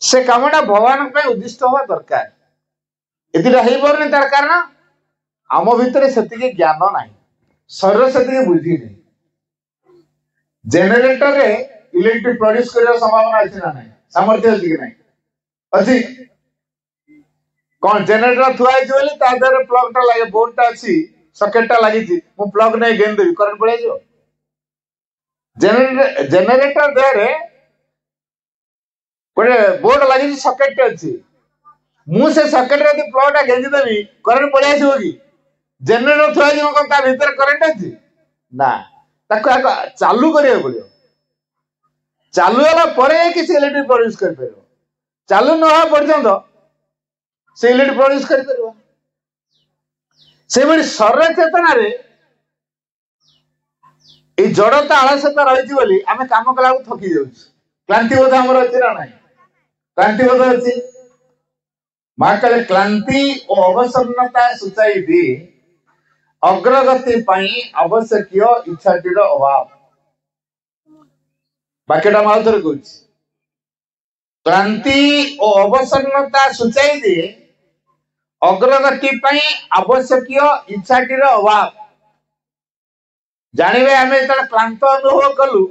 S3: से कामटा भगवान पे उद्दिष्ट होवा दरकार एतिरा हेई परने तार कारण आम भितरे सेतिके ज्ञान नाही शरीर सेतिके बुद्धि नाही जेनरेटर रे इलेक्ट्रिक प्रोड्यूस करने संभावना अच्छी ना नहीं सामर्थ्य अच्छी नहीं अच्छी कौन जेनरेटर थुआ है जो तादर प्लग टा लगे बोर्ड टा अच्छी सॉकेट टा लगी थी वो प्लग नहीं गेंद देवी करंट पड़े जो जेनरेटर दे रे कोई बोर्ड लगी थी सॉकेट टा अच्छी मुंह से सॉकेट रे दी प्लग टा गेंद देवी करंट पड़े जो होगी जेनरेटर थुआ जो कौन ता भीतर करंट अच्छी ना ताको आको चालू करियो पड़ियो चालू होला परे किसी इलेक्ट्रिक प्रोड्यूस कर परबो चालू न हो पर्यंत से इलेक्ट्रिक प्रोड्यूस कर परबो से बड़ी शरीर चेतना रे ए जड़ता आलस्यता रही बोली आमे काम कला थकी जाउछ क्लांति बोध हमर अछि ना नाही क्लांति बोध अछि माकले क्लांति और अवसन्नता सुचाई दी अग्रगति पाई आवश्यकीय इच्छाटीर अभाव बाकीटा माउथर कहूँ क्लांति और अवसन्नता सुचाई दे अग्रगति पाई आवश्यकीय इच्छाटीर अभाव जानवे आम जो क्लांत अनुभव कलु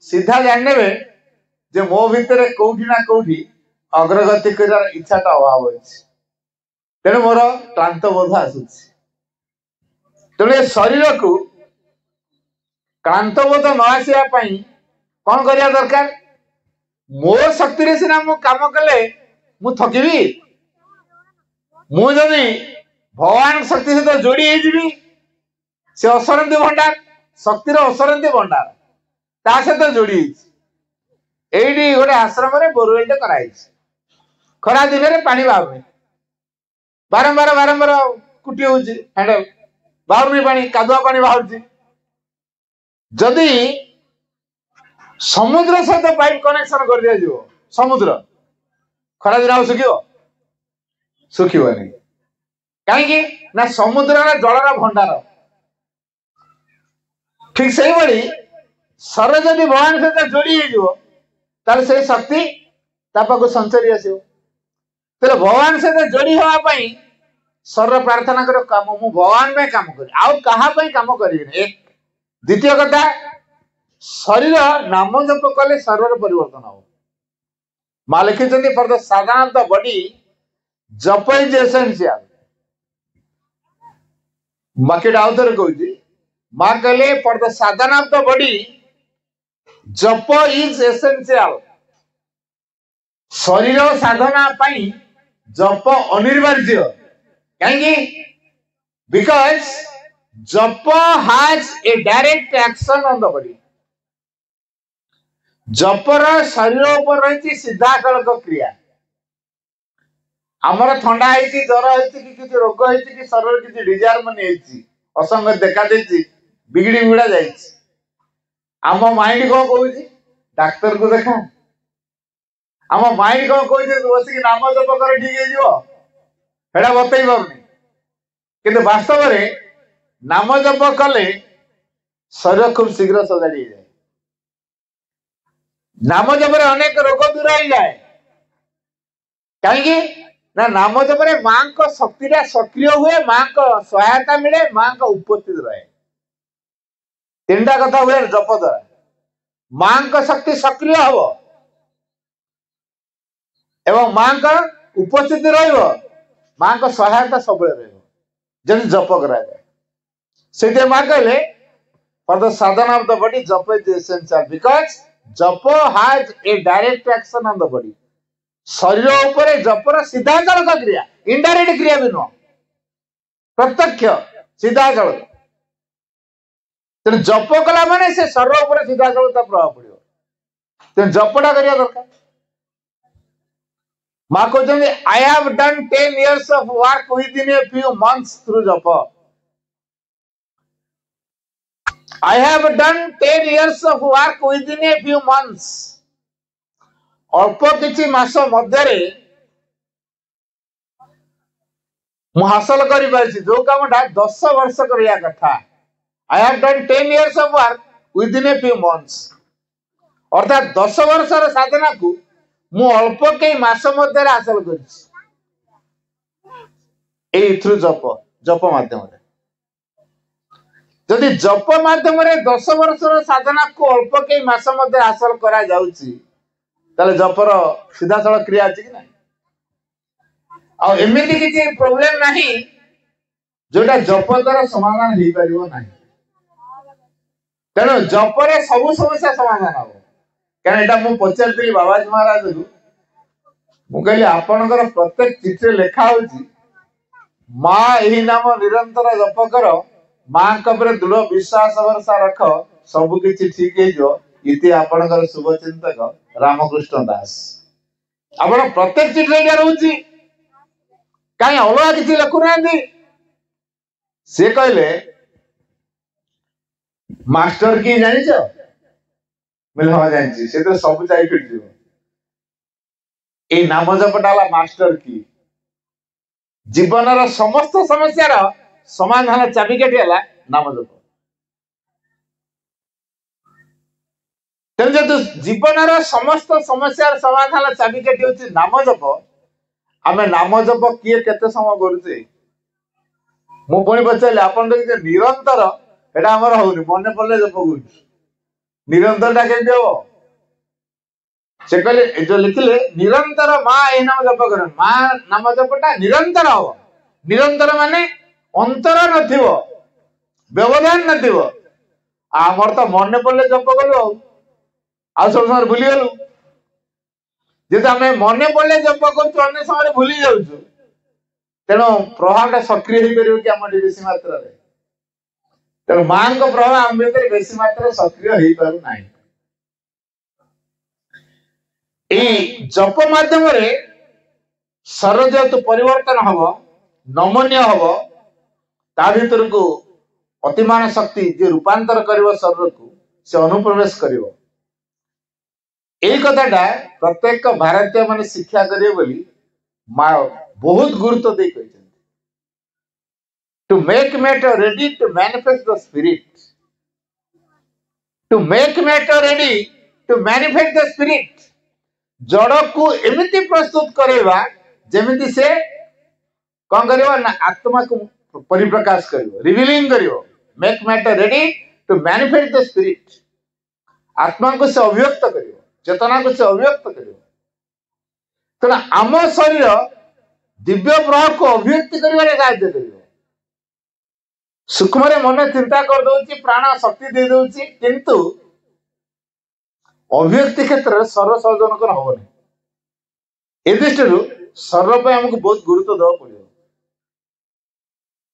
S3: सीधा जानवे जे मो भितर कौटी ना कौटी अग्रगति कर इच्छाटा अभाव अच्छे तेणु मोर क्लांत बोध आसूची तेणु शरीर को क्लांत बोध न आसिया कौन करिया दरकार मो शक्ति रे सिना मु काम कले मु थकिबी मु जदी भगवान शक्ति से तो जोड़ी हे जिबी से असरंती भंडार शक्ति रो असरंती भंडार ता से तो जोड़ी एडी गोटे आश्रम रे बोरवेल कराई खरा दिन रे पानी बाबे बारंबार बारंबार कुटी होची हैंडल बाहर पानी कादुआ पानी बाहर जदि समुद्र सहित पाइप कनेक्शन कर दिया जो समुद्र खरा दिन सुखियो सुखिबनी कहीं ना समुद्र जलर भंडार ठीक से बड़ी सर जदि भगवान सहित जोड़ी हो से शक्ति तापाको संचरी आसो तेरे भगवान सहित जोड़ी होगापाई सर प्रार्थना करो काम मु भगवान में काम कर आउ कहा काम करें एक द्वितीय कथा शरीर नाम जप कले शरीर परिवर्तन हो माँ लिखी फॉर द साधारण the body japa is essential बाकी आउ थे कहूँ माँ कहले फॉर द साधारण the body japa is essential शरीर साधना पाई जप अनिवार्य कहीं because japa has a direct action on the body जपर शरीर ऊपर रही सीधा सड़क क्रिया आमर थंडा है ज्वर है कि किसी रोग है कि शरीर किसी डिजार्मन असंग देखा बिगड़ी बिगड़ा जाए आम माइंड कौन कहूँ डाक्तर को देखा आम माइंड कौन कहूँ बसिक नाम जप कर ठीक है बतई पारनी किंतु वास्तव में नाम जप कले शरीर खूब शीघ्र सजाड़ी जाए। नाम जप अनेक रोग दूर हो जाए कहीं ना नाम जप मां को शक्ति सक्रिय हुए, मां को सहायता मिले, मां को उपस्थित रहे। तीनटा कथा हुए जप द्वारा। मां को शक्ति सक्रिय हो एवं मां का उपस्थित रहिबो, मां को सहायता सब रहिबो जब जप करा जाए। से मां कहले for the Sadhana of the body japa is essential because japa has a direct action on the body. शरीर ऊपर जपर सीधा जलक क्रिया, इनडायरेक्ट क्रिया भी नुह, प्रत्यक्ष सीधा जलक। तेणु जप कला माने से शरीर ऊपर सीधा जलक प्रभाव पड़ो। तेणु जपटा करिया दरकार। मां कहते I have done 10 years of work within a few months through japa. I have done 10 years of work within a few months. अल्प किछि मास मध्यरे मु हासिल करि पारिछि जो कामटा 10 वर्ष करिया कथा। I have done 10 years of work within a few months. अर्थात 10 वर्षर साधना को मु अल्प के मास मध्य हासिल करिछि थ्रू जप माध्यम। जदि जप माध्यम 10 वर्षर साधना को अल्प के मास मध्य हासिल करा जाउछि ताले जपर सीधा सड़क क्रिया अछि कि ना। आ एमिति किछि प्रॉब्लम नाही जोटा जप द्वारा समाधान हो पारिबो नाही। तेणु जपरे सब समस्या समाधान हो। कारण एटा मु पचारथिली बाबाजी महाराज को, मु कहली आपनकर प्रत्येक चिठी लेखा होची मां एही नाम निरंतर जप कर, मां कबरे दृढ़ विश्वास भरसा रख, सब किछि ठीक हे जो। इति आपनकर शुभ चिंतक रामकृष्ण दास। आपण प्रत्येक चिठी एटा रहउची काई अलगा किछि लिखु नांदी। से कहले मास्टर की जानि छ मिल हो जानि से तो सब चाहि फिट दियो। ए नाम जपटाला मास्टर की जीवनर समस्त समस्यार समाधान चाबिकाठी हला नाम जप। तेणु जीवनर समस्त समस्यार समाधान चाबिकाठी होची नाम जप। आमे नाम जप किए केते समय करूचे मु पुणी पचारिली आपन देखिए निरंतर एटा हमर होउनी मने पड़ले जप करूची निरंतरटा केमते हो। से कहले जो लिखिले निरंतर मां ए नाम जप कर, मां नाम जपटा निरंतर हो। निरंतर माने अंतर नथिवो, व्यवधान नथिवो। आमर तो मने पड़ले जप करू आ सब समय भूली गलु। जेते हमें मने पड़ले जप करू अन्य समय भूली जाउछु, तेणु प्रभावटा सक्रिय हो परिबो कि हमर बेसी मात्रा रे। तेणु मां को प्रभाव हम भीतर बेसी मात्रा सक्रिय हो पारु नाही। ए जप माध्यम रे शरीर जेतु परिवर्तन हबो, नमनीय हबो, ता भीतर को अतिमान शक्ति जे रूपांतर करिवो शरीर को से अनुप्रवेश करिवो। एई कथाटा प्रत्येक भारतीय माने शिक्षा करिवे बोली मां बहुत गुरुत्व दे कहिसेन। To make matter ready to manifest the spirit, to make matter ready to manifest the spirit. जड़ को एमिति प्रस्तुत करेवा जेमिति से कौन करिवो ना आत्मा को परिप्रकाश करिवो, रिवीलिंग करिवो। Make matter ready to manifest the spirit. आत्मा को से अभिव्यक्त करिवो, चेतना को से अभिव्यक्त करिवो। तेणु आम शरीर दिव्य प्रभाव को अभिव्यक्ति करिवारे साहाय्य करिवो। सूक्ष्म रे मन चिंता कर दउची, प्राण शक्ति दे दउची, किंतु अभिव्यक्ति क्षेत्र में सर्व सहजनक हबनी। ए दृष्टि शरीर पे हमको बहुत गुरुत्व देवा पड़ो।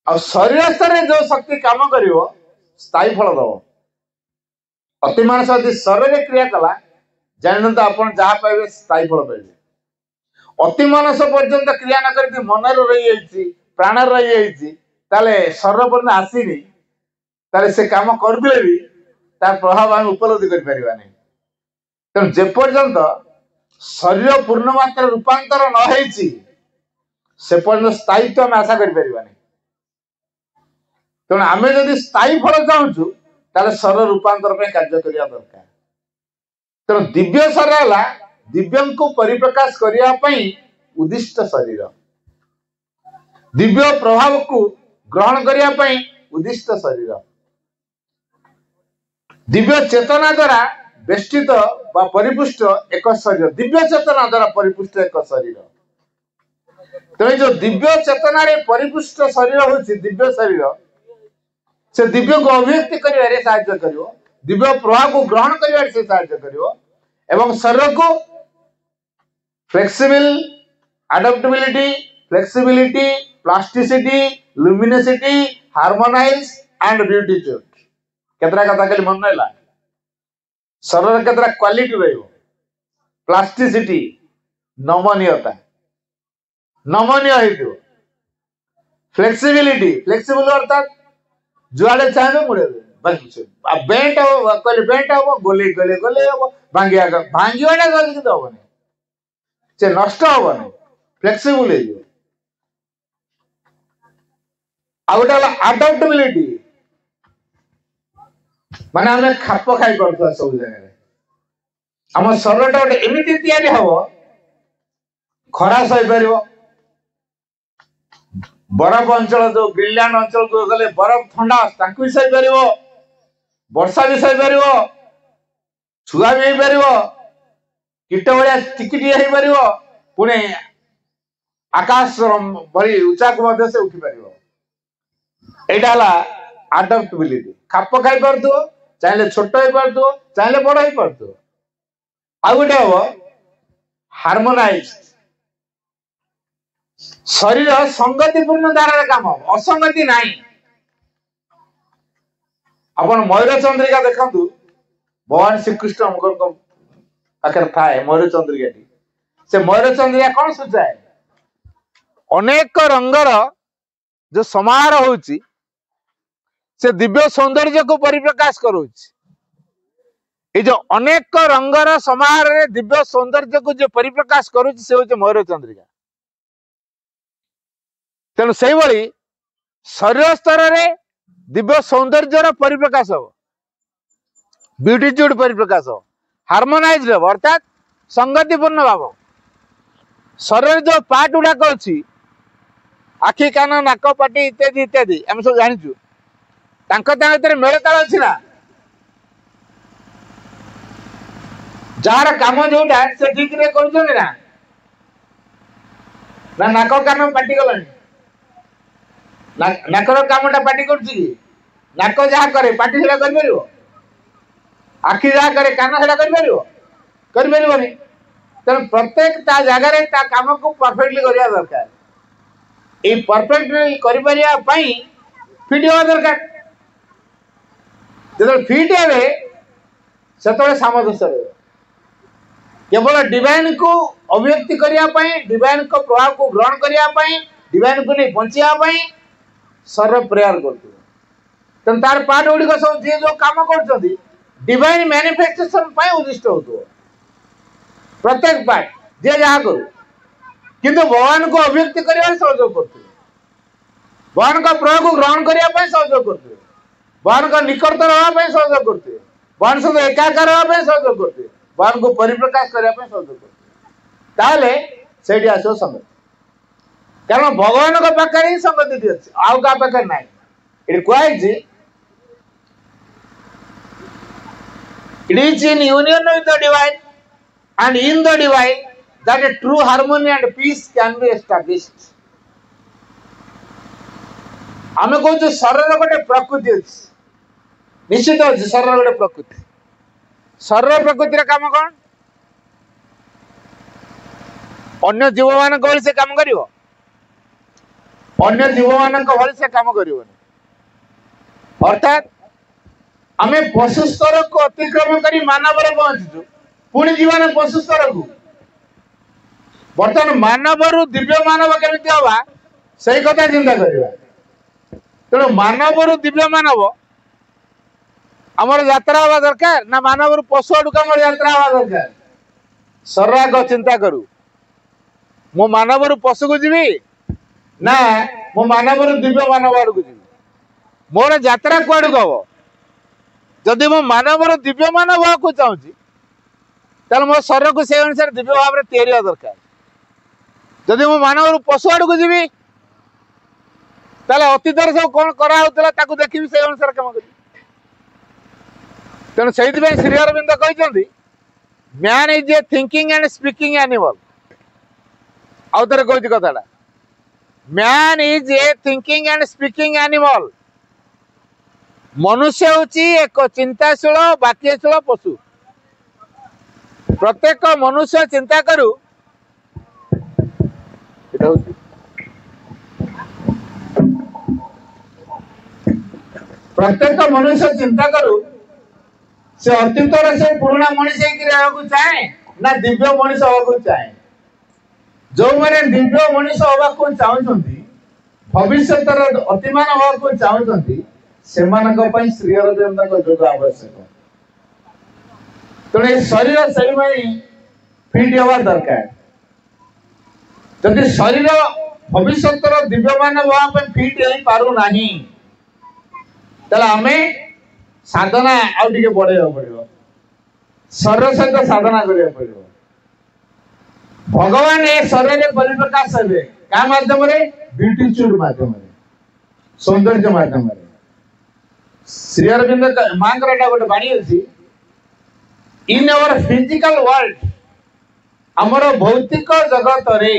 S3: आ शरीर स्तर में जो शक्ति काम करिवो स्थायी फल दब। अतिमान यदि शरीर क्रिया कला जानते आप जहाँ पाइबे स्थायी फल पाइबे। अतिमानस पर्यंत क्रिया न कर मन रही प्राण रही शरीर पर्यंत आसीनी से काम करदे भी तार प्रभाव आम उपलब्धि कर पारिबा नहीं। तेणु जेपर्यंत शरीर पूर्ण मात्रा रूपांतर न से पर्यंत स्थायित्व आम आशा कर पारिबा नहीं। तेणु आम जदि स्थायी फल चाहूँ ताले शरीर रूपांतर पे कार्य करिया दरकार। तेणु दिव्य शरीर है दिव्य को परिप्रकाश करने उद्दिष्ट शरीर, दिव्य प्रभाव को ग्रहण करने उद्दिष्ट शरीर, दिव्य चेतना द्वारा बेष्टित बा परिपुष्ट एक शरीर, दिव्य चेतना द्वारा परिपुष्ट एक शरीर। तेणु जो दिव्य चेतना परिपुष्ट शरीर हूँ दिव्य शरीर, से दिव्य को अभिव्यक्ति करिवारे साहाय्य करिवो, दिव्य प्रभाव को ग्रहण करिवारे से साहाय्य करिवो एवं शरीर को flexible, adaptability, flexibility, plasticity, luminosity, harmonise and beatitude केतरा कथा खाली मन रहा। शरीर केतरा क्वालिटी रहिबो, प्लास्टिसिटी नमनीयता नमनीय हेतु, फ्लेक्सिबिलिटी फ्लेक्सिबल अर्थात जुआड़े चाहे मुड़े बेंट हम कहले बेंट हम गोले गोले गोले हम भांगिया भांगिवाटा जल्दी तो हेनी से नष्ट हेनी फ्लेक्सिबल हो। आ गोटे अडॉप्टेबिलिटी माने आम खाप खाई पार सब जगह आम शरीर गोटे एमती तैयारी हम खरा सही पार, बरफ अंचल जो ग्रीनलैंड अंचल को गले बरफ ठंडा भी सही पार, वर्षा भी सही पार, छुआ भी हो पार, कीट भाया टिकी हो पार, पुणे आकाश भरी उचा को से उठी पार। यहाँ अडॉप्टेबिलिटी खाप खाई पार, चाहे छोट हो पार, चाहे बड़ हो पार। आ गोटे हम हार्मोनाइज शरीर संगतिपूर्ण धारा काम असंगति नहीं। अपन मयूर चंद्रिका देखु, भगवान श्रीकृष्ण पाखे थाए मयूर चंद्रिका, से मयूर चंद्रिका कौन सूचाए अनेक रंगर जो समारोह होची से दिव्य सौंदर्य को परिप्रकाश करोची। ये जो अनेक रंगर समारोह रे दिव्य सौंदर्य को जो परिप्रकाश करोची से होची मयूर चंद्रिका। तेणु से भली शरीर स्तर रे दिव्य सौंदर्य परिप्रकाश हो, ब्यूटीट्यूड परिप्रकाश हो, हार्मोनाइज अर्थात संगतिपूर्ण भाव। शरीर जो पार्ट गुड़ाक अच्छी आखि कान नाक पाटी इत्यादि इत्यादि आम सब जाचु मेलताल अच्छी ना, जार कम जोटा से ठीक रे कर नाक कान पाटी गलानी, नाकर कामटा पाटी कर नाक जहाँ करे पाटी से कर, आखि जहाँ करे कान से कर। तेणु प्रत्येक ता जगार ता काम को परफेक्टली करवा दरकार। ये परफेक्टली कर फिट हवा दरकार। जो फिट हे से सामंजस्य रहे, केवल डिवाइन को अभिव्यक्ति करने, डिवाइन को प्रभाव को ग्रहण करने, डिवाइन को नहीं बचाई शरीर प्रेयर करते। तेनाली तार पार्ट गुड़िक सब जी जो कम कर डिवाइन मैनिफेस्टेशन उद्दिष्ट हो प्रत्येक पार्ट जे जहाँ करू, किंतु भगवान को अभिव्यक्ति करने सहयोग करते, भगवान का प्रभाव को ग्रहण करने सहयोग करते, भगवान का निकटतर होगा सहयोग करते, भगवान सहित एकाकार होगा सहयोग करते, भगवान को परिप्रकाश करने सहयोग करते। ताहले से आसो संगति, कारण भगवान का पाखे ही संगति अच्छी आउ क्या पाखे ना। ये कहुई it is in union with the divine and in the divine that a true harmony and peace can be established. आमे कहूँ शरीर गोटे प्रकृति अच्छी, निश्चित अच्छे शरीर गोटे प्रकृति। शरीर प्रकृतिर काम कौन? अन्य जीव मान से काम करिवो, अन्य जीव मान से काम करिवोनी। अर्थात आमे पशु स्तर को अतिक्रमण करी मानव रे पहुंचु, पुणी जीवन पशु स्तर को। बर्तमान मानव रु दिव्य मानव केमिति हवा सही कथा चिंता करिवा। तेणु मानव रु दिव्य मानव आमर यात्रा हवा दरकार ना, मानव रु पशु आड़क आम यात्रा हवा दरकार। सर्वाग चिंता करू, मो मानव रु पशु को जीवी ना मो मानव रु दिव्य मानव आड़क जीवी। मोर यात्रा कुआड़ को हम जदि मो मानवर दिव्य मानव को चाहूँगी ताल मो शरीर को से अनुसार दिव्य भाव में तैयारी दरकार जदि मो मानवर पशु आड़ को जी अतीत सब कौन कराला देखी से अनुसार कम कर तेणु से श्री अरविंद कहते man is a thinking and speaking animal आउ थे कहूँ कथा man is a thinking and speaking animal मनुष्य होची एक चिंताशील वाक्यशील पशु प्रत्येक मनुष्य चिंता करू प्रत्येक मनुष्य चिंता करू से अतीत से पुराना मनीष चाहे ना दिव्य मनीष हवा चाहे जो मैंने दिव्य मनीष हवा चाहते भविष्य अतिमान हवा चाहते से श्री अरविंद जोग आवश्यक तेणु शरीर से फिट हवा दरकार जदि शरीर भविष्य दिव्यमान हवा फिट हो पारना आम साधना आउ टे बढ़ाइबा पड़ो शरीर सहित साधना करा पड़ो भगवान ए शरीर परिप्रकाश हे क्या माध्यम ब्यूटीट्यूड माध्यम सौंदर्य माध्यम श्री अरविंद माँ गोटे बाणी अच्छी इन अवर फिजिकल वर्ल्ड आमर भौतिक जगत रे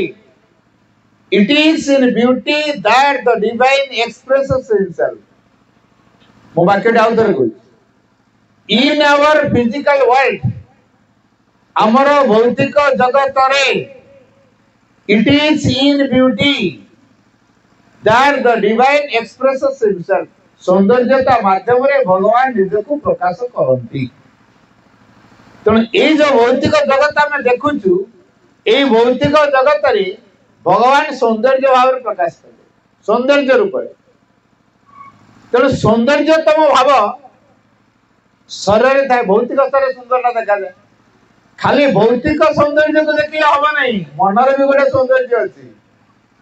S3: it is in beauty that the divine expresses himself मो वाक्य आउ थे कह इन आवर फिजिकल वर्ल्ड आमर भौतिक जगत रे it is in beauty that the divine expresses himself सौंदर्यता माध्यम रे भगवान निज को प्रकाश करती तेणु ये जो भौतिक जगत आम देखुचु ये भौतिक जगत रे भगवान सौंदर्य भाव प्रकाश करें सौंदर्य रूप तेणु सौंदर्यतम भाव शरीर थाए भौतिक स्तर सुंदरता देखा जाए खाली भौतिक सौंदर्य को देखिए हम नहीं मनर भी गोटे सौंदर्य अच्छी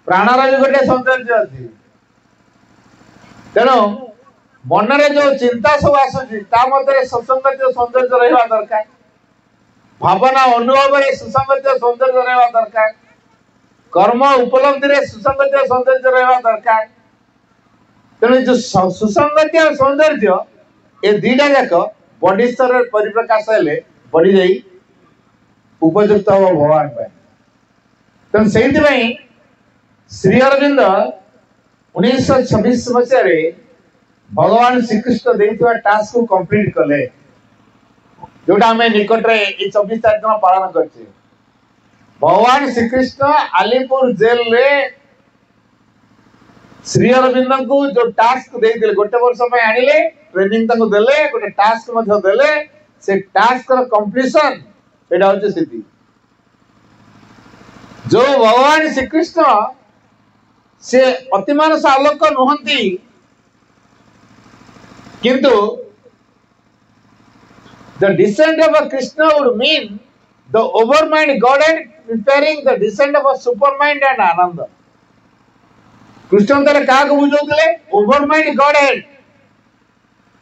S3: प्राणर भी गोटे सौंदर्य अच्छी तेणु मनरे जो चिंता सब आसूची सुसंगत सौंदर्य रहा दरकार भावना अनुभव सुसंगत सौंदर्य रहा दरकार कर्म उपलब्धि रे सुसंगत सौंदर्य रहा दरकार तेणु जो सुसंगत सौंदर्य ये दीटा जाक बॉडी स्तर परिप्रकाश हेले बढ़ी जाई उपयुक्त हम भगवान तेणु से श्री अरविंद 1926 मसीह भगवान श्रीकृष्ण देइथिबा टास्क को कंप्लीट कले जोटा हमें निकट रे 24 तारीख दिन पालन करछे भगवान श्रीकृष्ण आलीपुर जेल रे श्री अरविंद को जो टास्क देइथिले गोटे वर्ष में आनिले ट्रेनिंग तंको देले गोटे टास्क मध्ये देले से टास्क रो कंप्लीशन एटा होचे सिद्धि जो भगवान श्रीकृष्ण से अतिमानस आलोक नुहंती किंतु the descent of a Krishna would mean the overmind Godhead preparing the descent of a supermind and Ananda. Krishna तेरे क्या को बुझौले ओवरमाइंड गॉडहेड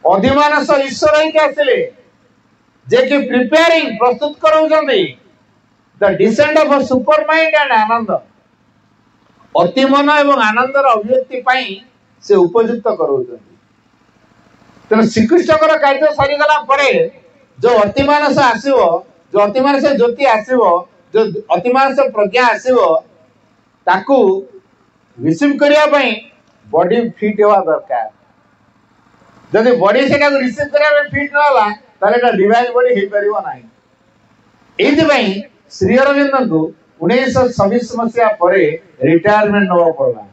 S3: अधिमानस ईश्वर ही आसिले जे कि प्रिपेयरिंग प्रस्तुत करौछंती the descent of a supermind and Ananda अतिमन एवं आनंदर अभिव्यक्ति पाई से उपयुक्त करौछंती तेणु श्रीकृष्ण कार्य सरीगला परे जो अतिमानस आसो जो अतिमानस ज्योति आसो जो अतिमानस प्रज्ञा आसो ताकू रिसीव करने बॉडी फिट होगा दरकार जब बॉडी से रिसीव करने फिट ना ताले डिवाइन बॉडी हो पार ना ये श्री अरविंद को 1926 मसीहा पर रिटायरमेंट नवा पड़ा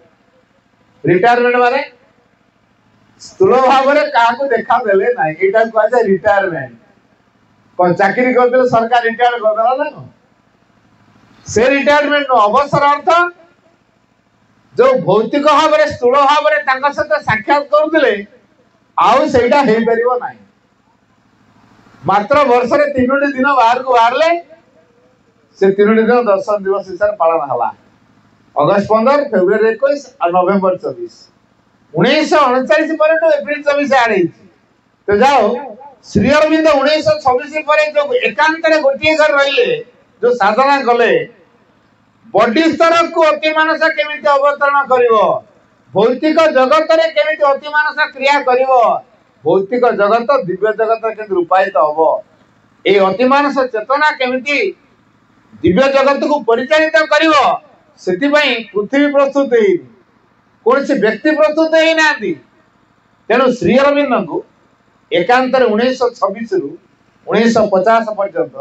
S3: रिटायरमेंट माने स्थूल भाव में क्या देखा देले ना यहाँ कहुए रिटायरमेंट कौन चाकरी करते सरकार रिटायर करदेला ना से रिटायरमेंट अवसर अर्थ जो भौतिक भाव में स्थूल भाव में सहित साक्षात करुले आउ सेटा हो पार ना मात्र वर्ष 3 दिन बाहर को बाहर से 3 दिन दर्शन दिवस हिसाब पालन है अगस्त 15 फेब्रुआरी 21 और नवेम्बर 24 1939 पर एप्रिल 24 आड़े तो जाओ श्री अरविंद 1926 पर जो एकांत गोटे घर रहिले जो साधना कले बड़ी स्तर को अति मानस केमिति अवतरण करिवो भौतिक जगत रे केमिति अति मानस क्रिया करिवो भौतिक जगत दिव्य जगत केमिति रूपायित हबो ए अति मानस चेतना केमिति दिव्य जगत को परिचालित करिवो सेति पई पृथ्वी प्रस्तुत हे कौन से व्यक्ति प्रस्तुत हे नांती तेणु श्री अरविंद को एकांत 1926 रु 1950 पर्यंत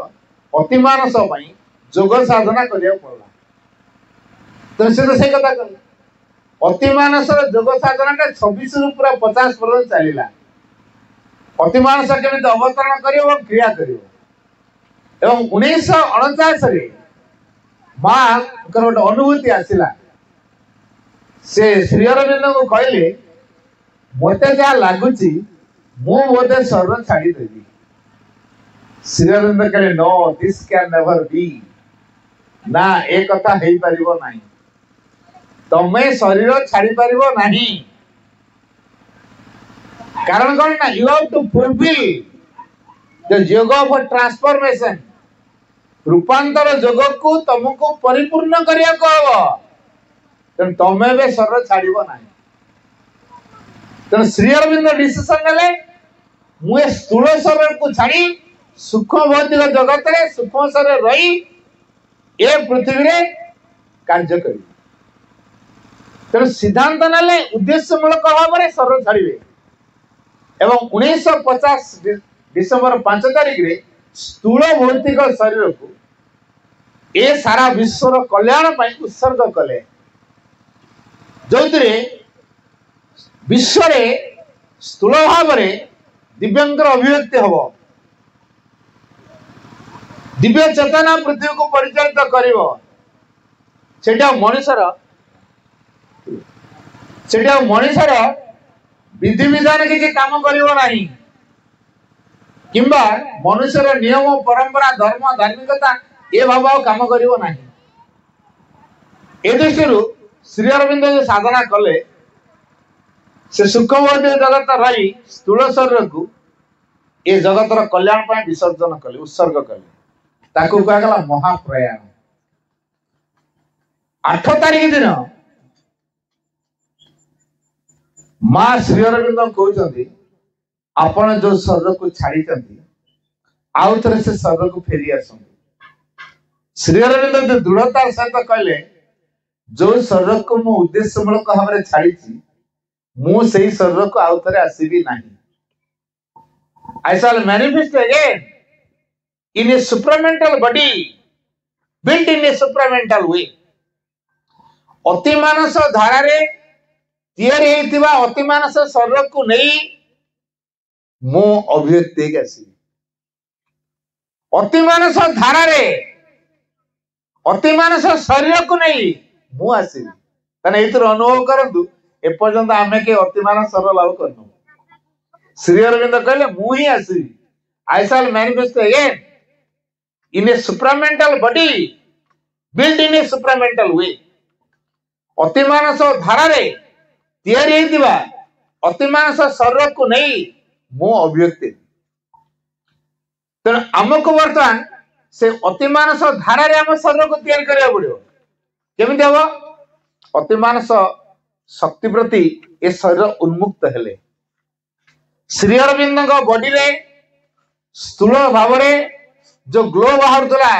S3: अति मानस पई जोग साधना करिया पड़ला तो से कथा कर अति मानस जोग साधना 26 रु पूरा 50 पर्यंत चलीला अति मानस केमिति अवतरण करियो क्रिया करियो एवं 1949 रे मां कर गोटे अनुभूति आसिला से श्री अरविंद को कहले मते जा लागुची मु बोधे शरीर छाड़ी देबी श्री अरविंद कहले no this can never be no ए कथा हेई परिबो नाही तमे शरीर छाड़ी परिबो नाही कारण कोन ना you have to fulfil the yoga of transformation रूपांतर योग को तुमको परिपूर्ण करिया को हबो तन तमे बे शरीर छाड़ीबो नाही तन श्री अरविंद डिसीजन नेले मु स्थूल शरीर को छाड़ी सूक्ष्म भौतिक जगत रे सूक्ष्म शरीर रही ए पृथ्वी रे कार्य करी तन सिद्धांत नेले उद्देश्यमूलक भाव रे शरीर छाड़ीबे एवं 1950 डिसेंबर 5 तारिख रे स्थूल भौतिक शरीर को ए सारा विश्वर कल्याण पई उत्सर्ग कले जोतरे विश्व रे स्थूल भाव रे दिव्यंकर अभिव्यक्ति हबो दिव्य चेतना पृथ्वी को परिचालित करिवो सेटा मनुष्यर विधि विधान किसी काम करिवो नाही किंबा मनुष्यर नियम परंपरा धर्म धार्मिकता ए भाव काम करिवो नाही ए दृष्टि श्री अरविंद जो साधना कले से सूक्ष्म जगत रही स्थूल शरीर को ए जगतर कल्याण पर विसर्जन कले उत्सर्ग कले ताकू कहला महाप्रयाण 8 तारिख दिन मां श्री अरविंद कहते आपण जो शरीर को छाड़ी आउ थे से शरीर को फेरी आस श्री अरविंद जो दृढ़ता सहित कहले जो शरीर को मु उद्देश्यमूलक भाव में छाड़ी मु सही शरीर को आउ थे आसबी नहीं I shall manifest again in a supramental body built in a supramental way अति मानस धारा रे तैयारी हेतिबा अति मानस शरीर को नहीं मो अभिव्यक्ति आसी अति मानस धारा रे अति मानस शरीर को नहीं मु आसी तने एतर अनुभव करंतु ए पर्यंत आमे के अति मानस शरीर लाभ करनु श्री अरविंद कहले मु ही आसी I shall manifest again in a supramental body build in a supramental way अति मानस धारा रे तैयारी हेतिबा अति मानस शरीर को नहीं मो अभिव्यक्ति तेणु आमको वर्तमान से अति मानस धारा रे आम शरीर को तैयारी करिया पड़ियो केमिति हबो अति मानस शक्ति प्रति ए शरीर उन्मुक्त हेले श्री अरविंद बॉडी रे स्थूल भाव रे जो ग्लो बाहर थला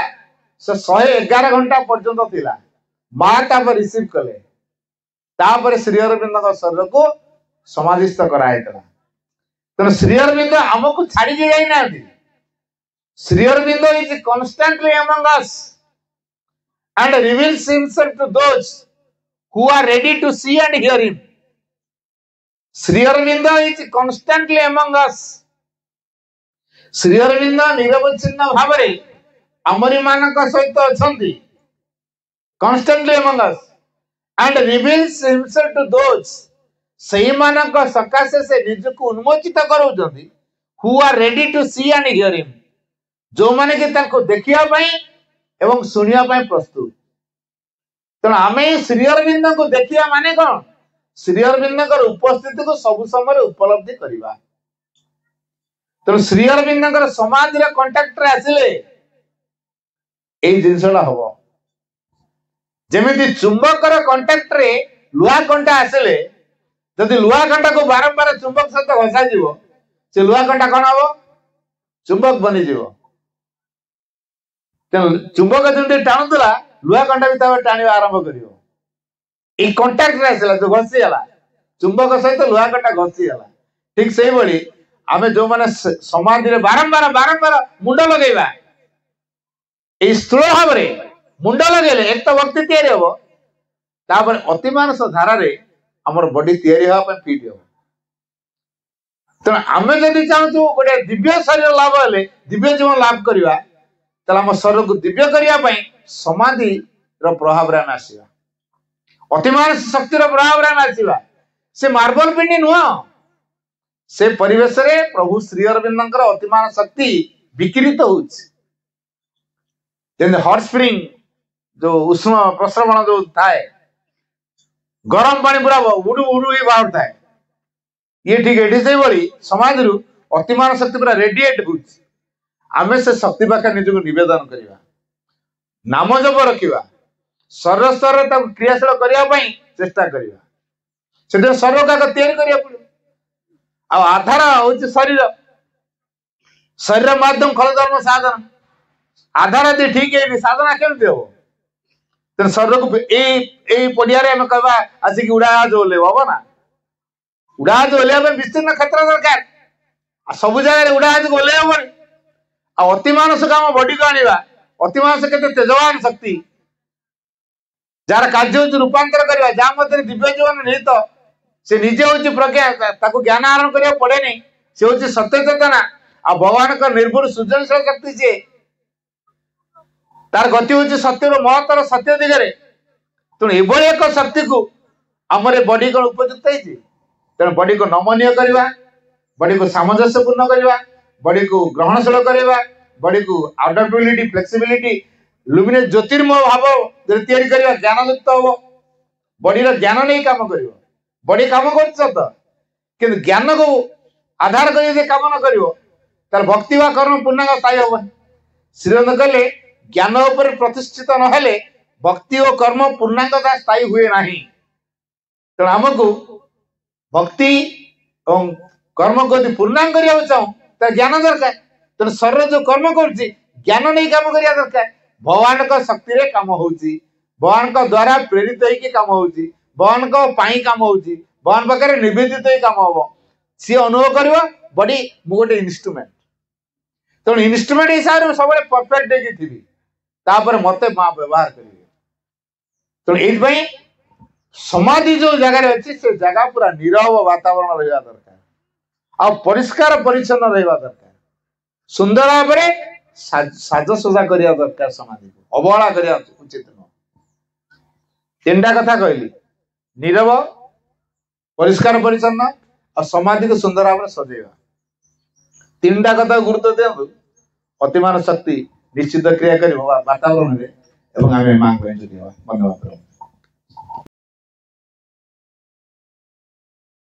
S3: से 111 घंटा पर्यंत थिला मां तापर रिसीव कले तापर श्री अरविंद शरीर को समाधिस्थ करायतला तेणु श्री अरविंद हमको छाड़ी जाई ना Shri Aurobindo is constantly among us and reveals himself to those who are ready to see and hear him. Sri Aurobindo is constantly among us. Sri Aurobindo निरवच्छिन्न भावरे अमरी मानक सहित अछंती constantly among us and reveals himself to those सही मानक सकाशे से निजको उन्मोचित करउछंती who are ready to see and hear him. जो माने के ताको देखिया पई एवं सुनिया पई प्रस्तुत तेणु आमे श्री अरविंद को देखिया माने कौन श्री अरविंद उपस्थिति को सब समय उपलब्धि करवा। तेणु श्री अरविंद समाधि कंटाक्ट रे आसिले जिनसा हम जमी चुंबक कंटाक्ट रे लुहा कंटा आसिले जदि लुहा कंटा को बारंबार चुंबक सहित घसा से लुहा कंटा कौन हम चुंबक बनीज। चुंबक जमी टाणुला लुहा कंटा भी टाणी आरंभ कर कंटाक्ट आसला जो घसीगला चुंबक सहित लुहा कंटा घसीगला। ठीक से भाई आम जो मैंने समाधि बारंबार बारंबार मुंड लगेगा स्थूल भाव में मुंड लगे एक तो भक्ति तैयारी हम अतिमानस धारा आमर बॉडी तैयारी हाँपे फिट हम। तेना आम जदि चाहूँ गोटे दिव्य शरीर लाभ हेले दिव्य जीवन लाभ करवा आम शरीर को दिव्य करने समाधि प्रभाव आम आसवा अतिमानस शक्तिर प्रभाव आम आसवा से मार्बल पिंडी नुह से परिवेश रे प्रभु श्री अरविंद अतिमान शक्ति विकृत हो हॉट स्प्रिंग जो उष्ण प्रश्रवण जो थाए गरम पानी पूरा उड़ू उड़ू ही बाहर थाए ये ठीक है से भाई समाज रु अतिमान शक्ति पूरा रेडिएट हो आम से शक्ति पाखे निजक निवेदन करवा नाम जप रखा शरीर स्तर क्रियाशील करने चेष्टा करवा से शरीर का तैयारी करा पड़े आधार हूँ शरीर शरीर माध्यम खल धर्म साधन आधार यदि ठीक है साधना केमती हम तेना शरीर को यही पड़िया कहवा आसिक उड़ाजाहाज ओल्लैब हम ना उड़ाजाहाज ओल्लैया विस्तीर्ण क्षेत्र दरकार सब जगह उड़ाजाहाज को ओल्लै हम अतिमानस को आम बॉडी को आनिबा अतिमानस के तेजवान शक्ति जार कार्य रूपांतर करवा जहाँ मध्य दिव्य जीवन निहित से निजे हूँ प्रज्ञा ताको ज्ञान आहरण करिया पड़े नहीं से हूँ सत्य चेतना आ भगवान का निर्भर सृजनशील शक्ति से तार गति हूँ सत्य महत्तर सत्य दिगरे तेणु एभली एक शक्ति को आमर बॉडी को उपयुक्त होती तेणु बॉडी को नमनीय करवा बॉडी को सामंजस्यपूर्ण करवा बॉडी को ग्रहणशील करवा बॉडी को अडप्टेबिलिटी फ्लेक्सिबिलिटी लुमिनेस ज्योतिर्मय भाव तैयारी करवा ज्ञान युक्त हम बॉडी ज्ञान नहीं काम कर बॉडी काम कर ज्ञान को आधार कर काम न कर भक्ति व कर्म पूर्णांग स्थायी हम श्रीरंग कहले ज्ञान उपर प्रतिष्ठित नहेले भक्ति और कर्म पूर्णांगता स्थायी हुए नहीं तेणु आमको भक्ति और कर्म को पूर्णांग करने चाहूँ तो ज्ञान दरकार तेणु शरीर जो कर्म कर ज्ञान नहीं काम करने दरकार भगवान का शक्ति रे काम हो भगवान का द्वारा प्रेरित होकर काम हो भगवान का काम हो भगवान पाखे निवेदित ही काम हम सी अनुभव कर बॉडी मु गोटे इन्स्ट्रुमेंट तेणु इन्स्ट्रुमेंट हिसाब से सब परफेक्ट थी तापर मत माँ व्यवहार करेंगे तेणु ये समाधि जो जगार अच्छी से जगह पूरा नीरव वातावरण रहा दरकार आ परिष्कार परिच्छन्न रहा दरकार सुंदर भाव में साजसजा करने दरकार समाधि को अवहेला करने उचित नुह तीनटा कथा कहली नीरव परिष्कार परिच्छन्न और समाधि को सुंदर भाव में सजेगा तीनटा कथा गुरुत्व दिंतु अतिमान शक्ति निश्चित क्रिया कर वातावरण में मां को धन्यवाद।